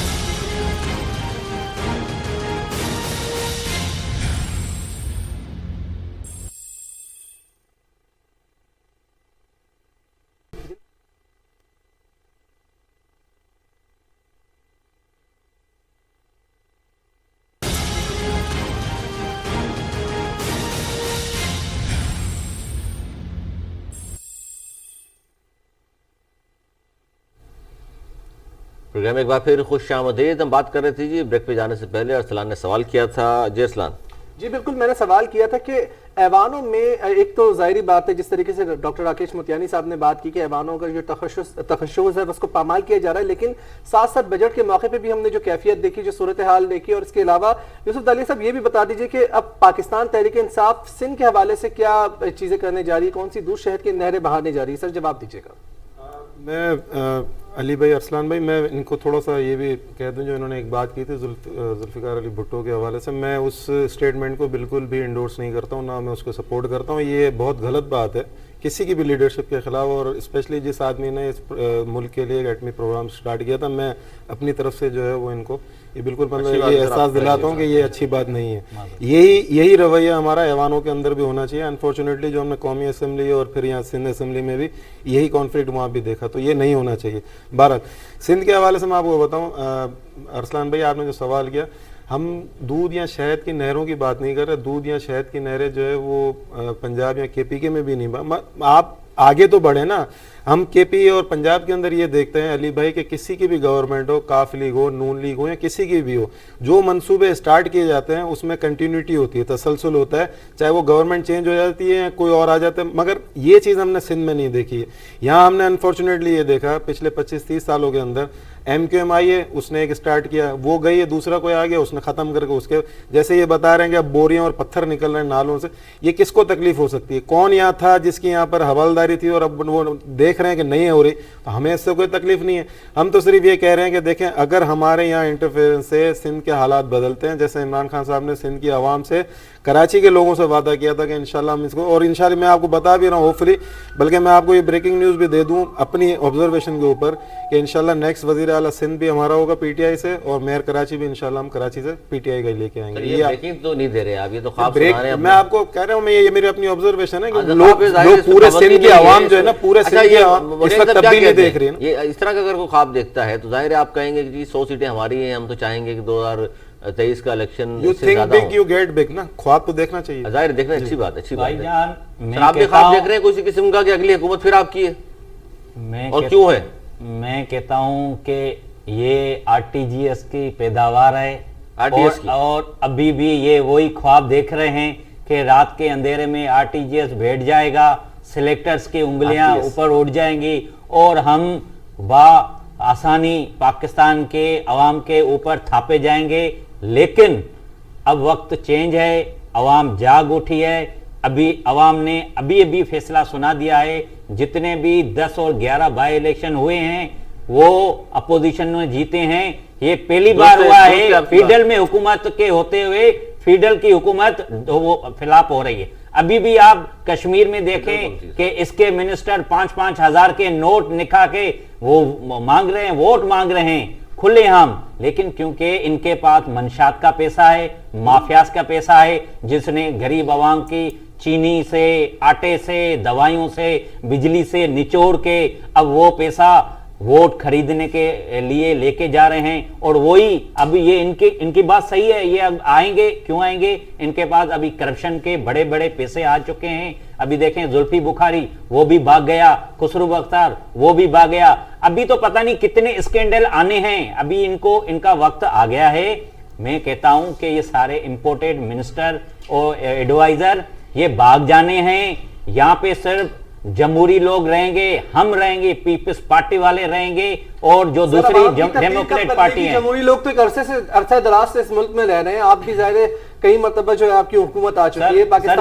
پروگرام ایک بار پھر خوش آمدید. ہم بات کر رہے تھے جی بریک پہ جانے سے پہلے ارسلان نے سوال کیا تھا. جی ارسلان. جی بالکل، میں نے سوال کیا تھا کہ ایوانوں میں ایک تو ظاہری بات ہے جس طریقے سے ڈاکٹر راکیش موتیانی صاحب نے بات کی کہ ایوانوں کا جو تخصص ہے اس کو پامال کیا جا رہا ہے، لیکن ساتھ ساتھ بجٹ کے موقع پہ بھی ہم نے جو کیفیت دیکھی، جو صورتحال دیکھی، اور اس کے علاوہ یوسف دہلوی صاحب یہ بھی بتا دیجئے کہ اب پاکستان تحریک انصاف سندھ کے حوالے سے کیا چیزیں کرنے جا رہی ہے، کون سی دور شہر کی نہریں بہانے جا رہی ہے؟ سر جواب دیجیے گا. میں علی بھائی، ارسلان بھائی، میں ان کو تھوڑا سا یہ بھی کہہ دوں، جو انہوں نے ایک بات کی تھی ذوالفقار علی بھٹو کے حوالے سے، میں اس اسٹیٹمنٹ کو بالکل بھی انڈورس نہیں کرتا ہوں، نہ میں اس کو سپورٹ کرتا ہوں. یہ بہت غلط بات ہے کسی کی بھی لیڈرشپ کے خلاف، اور اسپیشلی جس آدمی نے اس ملک کے لیے ایک ایٹمی پروگرام سٹارٹ کیا تھا، میں اپنی طرف سے جو ہے وہ ان کو یہ بالکل یہ احساس دلاتا ہوں کہ یہ اچھی بات نہیں ہے. یہی رویہ ہمارا ایوانوں کے اندر بھی ہونا چاہیے. انفارچونیٹلی جو ہم نے قومی اسمبلی اور پھر یہاں سندھ اسمبلی میں بھی یہی کانفلکٹ وہاں بھی دیکھا، تو یہ نہیں ہونا چاہیے. بہرحال سندھ کے حوالے سے میں آپ کو بتاؤں، ارسلان بھائی آپ نے جو سوال کیا، ہم دودھ یا شہد کی نہروں کی بات نہیں کر رہے. دودھ یا شہد کی نہریں جو ہے وہ پنجاب یا کے پی کے میں بھی نہیں. آپ آگے تو بڑھے نا. ہم کے پی اور پنجاب کے اندر یہ دیکھتے ہیں علی بھائی کہ کسی کی بھی گورنمنٹ ہو، کاف لیگ ہو، نون لیگ ہو، یا کسی کی بھی ہو، جو منصوبے اسٹارٹ کیے جاتے ہیں اس میں کنٹینیوٹی ہوتی ہے، تسلسل ہوتا ہے، چاہے وہ گورنمنٹ چینج ہو جاتی ہے کوئی اور آ جاتا ہے. مگر یہ چیز ہم نے سندھ میں نہیں دیکھی ہے. یہاں ہم نے انفارچونیٹلی یہ دیکھا پچھلے 25-30 سالوں کے اندر ایم کیو ایم آئی ہے، اس نے ایک اسٹارٹ کیا، وہ گئی ہے، دوسرا کوئی آ گیا، اس نے ختم کر کے اس کے جیسے یہ بتا رہے ہیں کہ اب بوریاں اور پتھر نکل رہے ہیں نالوں سے. یہ کس کو تکلیف ہو سکتی ہے؟ کون یہاں تھا جس کی یہاں پر حوالداری تھی اور اب وہ دیکھ رہے ہیں کہ نہیں ہو رہی؟ تو ہمیں اس سے کوئی تکلیف نہیں ہے. ہم تو صرف یہ کہہ رہے ہیں کہ دیکھیں اگر ہمارے یہاں انٹرفیئرنس سے سندھ کے حالات بدلتے ہیں، جیسے عمران خان صاحب نے سندھ کی عوام سے، کراچی کے لوگوں سے وعدہ کیا تھا کہ انشاءاللہ ہم اس کو، اور انشاءاللہ میں آپ کو بتا بھی رہا ہوں ہوپفلی، بلکہ میں آپ کو یہ بریکنگ نیوز بھی دے دوں اپنی آبزرویشن کے اوپر کہ انشاءاللہ نیکسٹ وزیر اعلیٰ سندھ بھی ہمارا ہوگا پی ٹی آئی سے، اور میئر کراچی بھی انشاءاللہ ہم کراچی سے پی ٹی آئی کا لے کے آئیں گے. یہ بریکنگ تو نہیں دے رہے آپ، یہ تو خواب بریک سنا رہے ہیں. میں آپ کو کہہ رہا ہوں، یہ میری اپنی آبزرویشن ہے کہ لوگ پورے سندھ کی عوام جو ہے نا، پورے سندھ کی عوام اس وقت تبدیلی دیکھ رہی ہے نا. یہ اس طرح کا اگر کوئی خواب دیکھتا ہے تو ظاہر ہے آپ کہیں گے کہ جی 100 سیٹیں ہماری ہیں، ہم تو چاہیں گے کہ 2023 کا election you think big you get big نا. خواب تو دیکھنا چاہیے. ظاہر دیکھنا اچھی بات ہے. بھائی جان سر آپ بھی خواب دیکھ رہے ہیں کسی قسم کا کہ اگلی حکومت پھر آپ کی ہے، اور کیوں ہے؟ میں کہتا ہوں کہ یہ آر ٹی جی ایس کی پیداوار ہے، اور ابھی بھی یہ وہی خواب دیکھ رہے ہیں کہ رات کے اندھیرے میں آر ٹی جی ایس بیٹھ جائے گا، سلیکٹرز کی انگلیاں اوپر اٹھ جائیں گی اور ہم آسانی پاکستان کے عوام کے اوپر تھاپے جائیں گے. لیکن اب وقت چینج ہے، عوام جاگ اٹھی ہے. ابھی عوام نے ابھی فیصلہ سنا دیا ہے. جتنے بھی 10 اور 11 بائی الیکشن ہوئے ہیں وہ اپوزیشن میں جیتے ہیں. یہ پہلی بار ہوا ہے فیڈرل میں حکومت کے ہوتے ہوئے فیڈرل کی حکومت وہ فلاپ ہو رہی ہے. ابھی بھی آپ کشمیر میں دیکھیں کہ اس کے منسٹر 5-5 ہزار کے نوٹ نکھا کے وہ مانگ رہے ہیں، ووٹ مانگ رہے ہیں کھلے عام. لیکن کیونکہ ان کے پاس منشیات کا پیسہ ہے، مافیاز کا پیسہ ہے، جس نے غریب عوام کی چینی سے، آٹے سے، دوائیوں سے، بجلی سے نچوڑ کے اب وہ پیسہ ووٹ خریدنے کے لیے لے کے جا رہے ہیں. اور وہی ابھی یہ ان کی بات صحیح ہے، یہ اب آئیں گے. کیوں آئیں گے؟ ان کے پاس ابھی کرپشن کے بڑے بڑے پیسے آ چکے ہیں. ابھی دیکھیں زلفی بخاری وہ بھی بھاگ گیا، خسرو بختار وہ بھی بھاگ گیا. ابھی تو پتہ نہیں کتنے اسکینڈل آنے ہیں. ابھی ان کا وقت آ گیا ہے. میں کہتا ہوں کہ یہ سارے امپورٹڈ منسٹر اور ایڈوائزر یہ بھاگ جانے ہیں. یہاں پہ صرف جمہوری لوگ رہیں گے، ہم رہیں گے، پیپلز پارٹی والے رہیں گے، اور جو دوسری ڈیموکریٹ پارٹی ہیں. جمہوری لوگ تو ایک عرصہ دراز سے اس ملک میں رہ رہے ہیں. آپ بھی ظاہر ہے کئی مرتبہ جو ہے آپ کی حکومت آ چکی ہے پاکستان.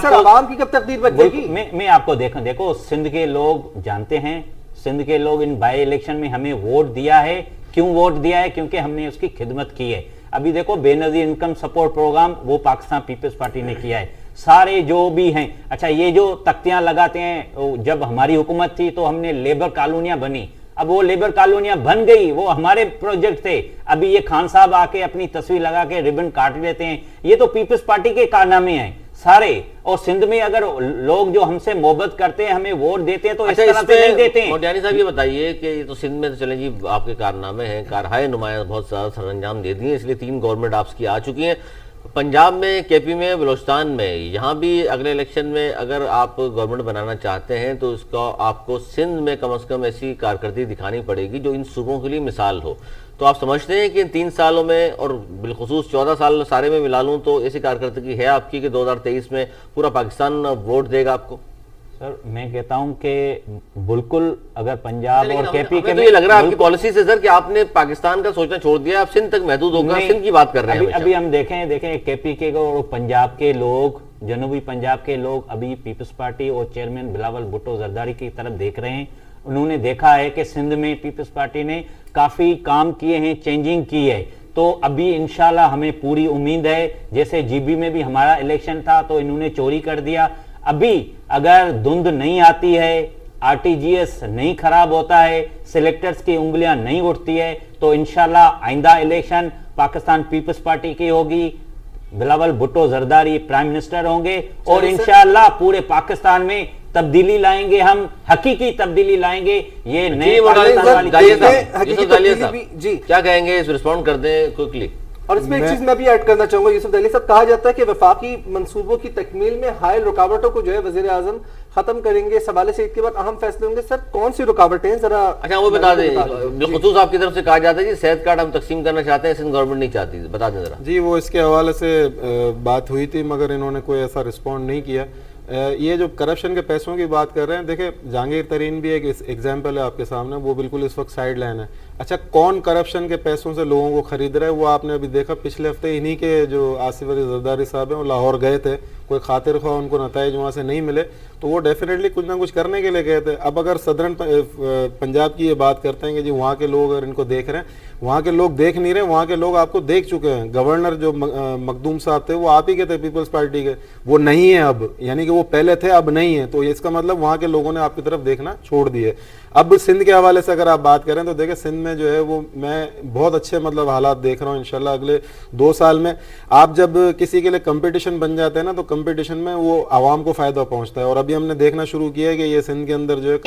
عوام کی کب تقدیر بدلے گی؟ میں آپ کو دیکھو سندھ کے لوگ جانتے ہیں، سندھ کے لوگ ان بائی الیکشن میں ہمیں ووٹ دیا ہے. کیوں ووٹ دیا ہے؟ کیونکہ ہم نے اس کی خدمت کی ہے. ابھی دیکھو بے نظیر انکم سپورٹ پروگرام وہ پاکستان پیپلز پارٹی نے کیا ہے. سارے جو بھی ہیں، اچھا یہ جو تختیاں لگاتے ہیں، جب ہماری حکومت تھی تو ہم نے لیبر کالونیاں بنی. اب وہ لیبر کالونیاں بن گئی، وہ ہمارے پروجیکٹ تھے. ابھی یہ خان صاحب آ کے اپنی تصویر لگا کے ربن کاٹ لیتے ہیں. یہ تو پیپلز پارٹی کے کارنامے ہیں سارے. اور سندھ میں اگر لوگ جو ہم سے محبت کرتے ہیں، ہمیں ووٹ دیتے ہیں، تو اس طرح سے نہیں دیتے ہیں. موتیانی صاحب یہ بتائیے کہ یہ تو سندھ میں تو چلیں جی آپ کے کارنامے ہیں، کارہائے نمایاں بہت زیادہ سر انجام دے دیے، اس لیے 3 گورنمنٹ آپ کی آ چکی ہیں. पंजाब में, केपी में, बलूचिस्तान में, यहाँ भी अगले इलेक्शन में अगर आप गवर्नमेंट बनाना चाहते हैं तो इसका आपको सिंध में कम से कम ऐसी कारकर्दगी दिखानी पड़ेगी जो इन सूबों के लिए मिसाल हो। तो आप समझते हैं कि इन 3 सालों में, और बिलखुसूस 14 साल सारे में मिला लूँ, तो ऐसी कारकर्दगी है आपकी कि 2023 में पूरा पाकिस्तान वोट देगा आपको? सर मैं कहता हूं कि बिल्कुल अगर पंजाब और केपी के तो ये लग रहा है आपकी पॉलिसी से सर कि आपने पाकिस्तान का सोचना छोड़ दिया, आप सिंध तक महदूद होगा, सिंध की बात कर रहे हैं। अभी हम देखें केपी के और पंजाब के लोग, जनूबी पंजाब के लोग अभी पीपल्स पार्टी और चेयरमैन बिलावल भुट्टो जरदारी की तरफ देख रहे हैं। उन्होंने देखा है कि सिंध में पीपल्स पार्टी ने काफी काम किए हैं, चेंजिंग की है। तो अभी इंशाल्लाह हमें पूरी उम्मीद है, जैसे जीबी में भी हमारा इलेक्शन था तो इन्होंने चोरी कर दिया, अभी अगर धुंध नहीं आती है, आरटीजीएस नहीं खराब होता है, सिलेक्टर्स की उंगलियां नहीं उठती है, तो इंशाल्लाह आइंदा इलेक्शन पाकिस्तान पीपल्स पार्टी की होगी, बिलावल भुट्टो जरदारी प्राइम मिनिस्टर होंगे और इंशाल्लाह पूरे पाकिस्तान में तब्दीली लाएंगे, हम हकीकी तब्दीली लाएंगे। ये नए जी क्या कहेंगे, इस रिस्पॉन्ड कर दें क्विकली। और इसमें एक चीज मैं भी ऐड करना चाहूंगा यूसुफ दहली साहब, कहा जाता है कि वफाकी मंसूबों की तकमील में हायल रुकावटों को जो है वजीर आजम खत्म करेंगे, इस हवाले से इसके बाद अहम फैसले होंगे। सर कौन सी रुकावटें हैं जरा? अच्छा वो बता दें, बिलखुसूस आपकी तरफ से कहा जाता है जी सेहत कार्ड हम तकसीम करना चाहते हैं, सिंध गवर्नमेंट नहीं चाहती, बता दें जरा। जी वो इसके हवाले से बात हुई थी मगर इन्होंने कोई ऐसा रिस्पॉन्ड नहीं किया। ये जो करप्शन के पैसों की बात कर रहे हैं, देखिए जहांगीर तरीन भी एक एग्जाम्पल है आपके सामने, वो बिल्कुल इस वक्त साइड लाइन है। अच्छा कौन करप्शन के पैसों से लोगों को खरीद रहा है, वो आपने अभी देखा, पिछले हफ्ते इन्हीं के जो आसिफ अली जरदारी साहब हैं वो लाहौर गए थे, कोई खातिर ख्वाह उनको नताइज वहाँ से नहीं मिले तो वो डेफिनेटली कुछ ना कुछ करने के लिए गए थे। अब अगर सदरन पंजाब की ये बात करते हैं कि जी वहाँ के लोग अगर इनको देख रहे हैं, वहाँ के लोग देख नहीं रहे, वहाँ के लोग आपको देख चुके हैं। गवर्नर जो मखदूम साहब थे वो आप ही के थे पीपल्स पार्टी के, वो नहीं है अब, यानी कि वो पहले थे अब नहीं है, तो इसका मतलब वहाँ के लोगों ने आपकी तरफ देखना छोड़ दिए। अब सिंध के हवाले से अगर आप बात करें तो देखिए सिंध में जो है वो मैं बहुत अच्छे मतलब हालात देख रहा हूँ इंशाल्लाह अगले 2 साल में। आप जब किसी के लिए कंपटीशन बन जाते हैं ना तो कंपटीशन में वो आवाम को फायदा पहुंचता है, और अभी हमने देखना शुरू किया है कि ये सिंध के अंदर जो है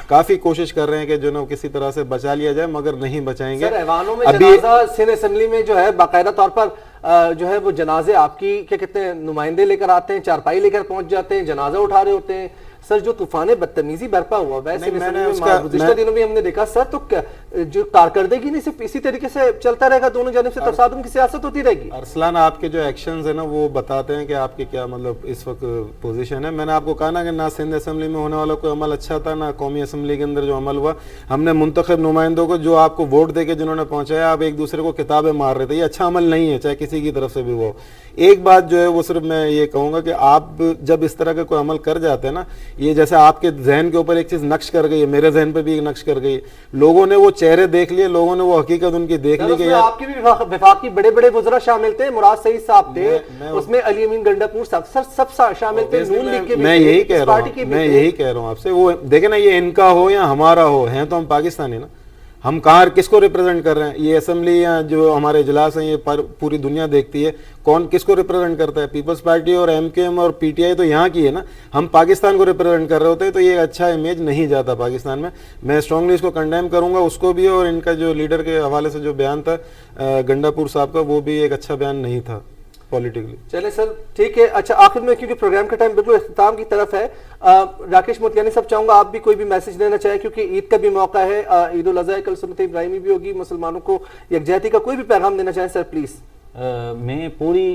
काफी कोशिश कर रहे हैं कि जो ना किसी तरह से बचा लिया जाए, मगर नहीं बचाएंगे। अभी सिंध असेंबली में जो है बाकायदा तौर पर जो है वो जनाजे आपकी क्या कहते हैं नुमाइंदे लेकर आते हैं, चारपाई लेकर पहुंच जाते हैं, जनाजा उठा रहे होते हैं। सर जो तूफान बदतमीजी बरपा हुआ वैसे गुज़िश्ता दिनों में हमने देखा सर, तो जो कारकर्दगी नहीं सिर्फ इसी तरीके से चलता रहेगा, दोनों जानिब से तसादुम की सियासत होती रहेगी। अरसलान आपके जो एक्शंस है ना वो बताते हैं कि आपके क्या मतलब इस वक्त पोजीशन है। मैंने आपको कहा ना कि ना सिंध असेंबली में होने वाला कोई अमल अच्छा था, ना कौमी असेंबली के अंदर जो अमल हुआ, हमने मुंतखब नुमाइंदों को जो आपको वोट दे के जिन्होंने पहुंचाया, आप एक दूसरे को किताबें मार रहे थे, ये अच्छा अमल नहीं है, चाहे किसी की तरफ से भी वो। एक बात जो है वो सिर्फ मैं ये कहूंगा कि आप जब इस तरह का कोई अमल कर जाते हैं ना, ये जैसे आपके जहन के ऊपर एक चीज नक्श कर गई है, मेरे जहन पे भी एक नक्श कर गई है, लोगों ने वो चेहरे देख लिए, लोगों ने वो हकीकत उनकी देख ली कि आपके भी वफाकी बड़े बड़े वुज़रा शामिल थे, मुराद सईद साहब थे, उसमें अली अमीन गंडापुर साहब, सब शामिल थे, नून लीग के। मैं यही कह रहा हूँ आपसे, वो देखे ना ये इनका हो या हमारा हो, हैं तो हम पाकिस्तानी ना, हम कहाँ किसको रिप्रेजेंट कर रहे हैं? ये असेंबली या जो हमारे इजलास हैं ये पूरी दुनिया देखती है, कौन किसको रिप्रेजेंट करता है? पीपल्स पार्टी और एमकेएम और पीटीआई तो यहाँ की है ना, हम पाकिस्तान को रिप्रेजेंट कर रहे होते हैं, तो ये अच्छा इमेज नहीं जाता पाकिस्तान में। मैं स्ट्रांगली इसको कंडेम करूंगा, उसको भी, और इनका जो लीडर के हवाले से जो बयान था गंडापुर साहब का, वो भी एक अच्छा बयान नहीं था पॉलिटिकली। चले सर ठीक है। अच्छा आखिर में क्योंकि प्रोग्राम का टाइम बिल्कुल इख्तिताम की तरफ है, राकेश मोतियानी साहब चाहूंगा आप भी कोई भी मैसेज देना चाहे, क्योंकि ईद का भी मौका है, ईद उल अज़हा, कल सुन्नत इब्राहिमी भी होगी, मुसलमानों को यकजहती का कोई भी पैगाम देना चाहें सर प्लीज। मैं पूरी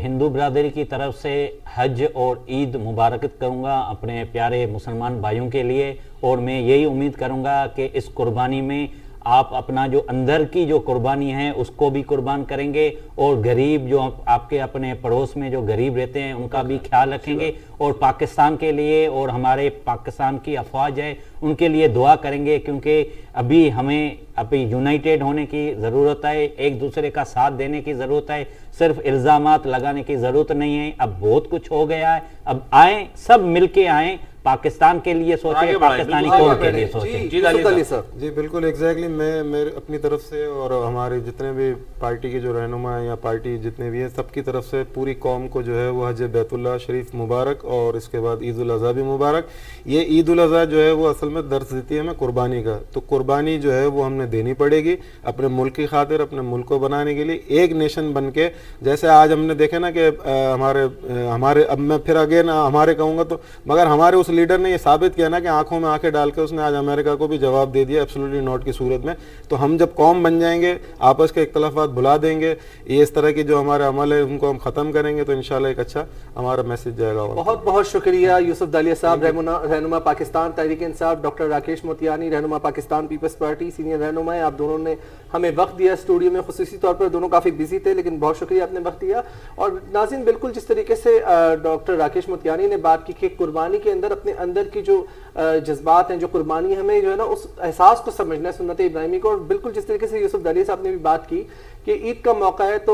हिंदू बरादरी की तरफ से हज और ईद मुबारक करूंगा अपने प्यारे मुसलमान भाइयों के लिए, और मैं यही उम्मीद करूंगा कि इस कुर्बानी में आप अपना जो अंदर की जो कुर्बानी है उसको भी कुर्बान करेंगे, और गरीब जो आपके अपने पड़ोस में जो गरीब रहते हैं उनका भी ख्याल रखेंगे, और पाकिस्तान के लिए और हमारे पाकिस्तान की अफवाज है उनके लिए दुआ करेंगे, क्योंकि अभी हमें अभी यूनाइटेड होने की ज़रूरत है, एक दूसरे का साथ देने की ज़रूरत है, सिर्फ इल्ज़ामात लगाने की ज़रूरत नहीं है। अब बहुत कुछ हो गया है, अब आएँ सब मिल के आएँ, पाकिस्तान के लिए आगे सोचें, बढ़ाएं, पाकिस्तानी बिल्कुल कौम आगे के लिए बढ़ाएं। सोचें। जी, दानिश यूसुफ अली साहब। साहब। जी बिल्कुल एग्जैक्टली मैं मेरे अपनी तरफ से और हमारे जितने भी पार्टी के जो रहनुमा हैं या पार्टी जितने भी हैं सबकी तरफ से पूरी कौम को जो है वो हज बैतुल्लाह शरीफ मुबारक और इसके बाद ईद उल अज़हा भी मुबारक। ये ईद उल अज़हा जो है वो असल में दर्स देती है हमें कुर्बानी का, तो कुर्बानी जो है वो हमने देनी पड़ेगी अपने मुल्क की खातिर, अपने मुल्क को बनाने के लिए, एक नेशन बन के। जैसे आज हमने देखे ना कि हमारे अब मैं फिर अगेन हमारे कहूँगा तो, मगर हमारे उस लीडर ने ये साबित किया ना कि आंखों में आंखें डाल के उसने आज अमेरिका को भी जवाब दे दिया एब्सोल्युटली नॉट की सूरत में। तो हम जब कौम बन जाएंगे, आपस के इख्तलाफात भुला देंगे, ये इस तरह की जो हमारे अमल है उनको हम ख़त्म करेंगे, तो इंशाल्लाह एक अच्छा हमारा मैसेज जाएगा। बहुत बहुत शुक्रिया यूसुफ दालिया साहब, रहनुमा पाकिस्तान तहरीक इंसाफ, डॉक्टर राकेश मोतियानी, रहनुमा पाकिस्तान पीपल्स पार्टी सीनियर रहनुमा है। आप दोनों ने हमें वक्त दिया स्टूडियो में, खुसूसी तौर पर दोनों काफ़ी बिजी थे लेकिन बहुत शुक्रिया आपने वक्त दिया। और नाज़रीन बिल्कुल जिस तरीके से डॉक्टर राकेश मोतियानी ने बात की कि कुर्बानी के अंदर अपने अंदर की जो जज्बात हैं, जो कुर्बानी हमें जो है ना उस एहसास को समझना है सुन्नत इब्राहिमी को। और बिल्कुल जिस तरीके से यूसुफ दालिया साहब ने भी बात की कि ईद का मौका है तो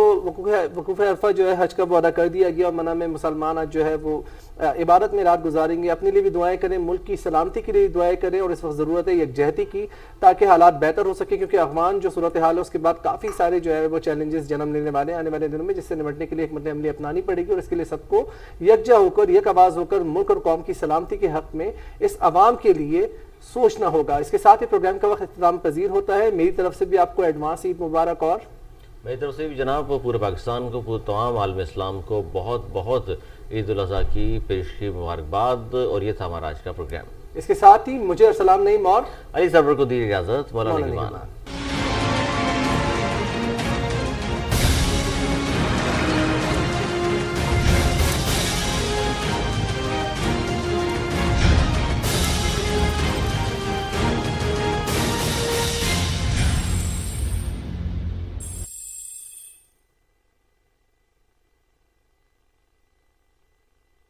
वकूफ़ अरफा जो है हज का वादा कर दिया गया और मना में मुसलमान आज जो है वो इबादत में रात गुजारेंगे। अपने लिए भी दुआएं करें, मुल्क की सलामती के लिए दुआएं करें और इस वक्त ज़रूरत है यकजहती की ताकि हालात बेहतर हो सके, क्योंकि अफगान जो सूरत हाल है उसके बाद काफ़ी सारे जो है वो चैलेंजेस जन्म लेने वाले आने वाले दिनों में, जिससे निपटने के लिए हिकमत अमली अपनानी पड़ेगी। और इसके लिए सबको यकजा होकर, एक आवाज़ होकर मुल्क और कौम की सलामती के हक़ में इस अवाम के लिए सोचना होगा। इसके साथ ही प्रोग्राम का वक्त इख्तिताम पजीर होता है। मेरी तरफ से भी आपको एडवांस ईद मुबारक और मेरी तरफ से भी जनाब पूरे पाकिस्तान को, पूरे तमाम आलम इस्लाम को बहुत बहुत ईद उल अज़हा की पेशगी मुबारकबाद। और ये था हमारा आज का प्रोग्राम। इसके साथ ही मुझे सलाम नहीं और अली सरवर को दी इजाज़त। मौलाना निगहबान।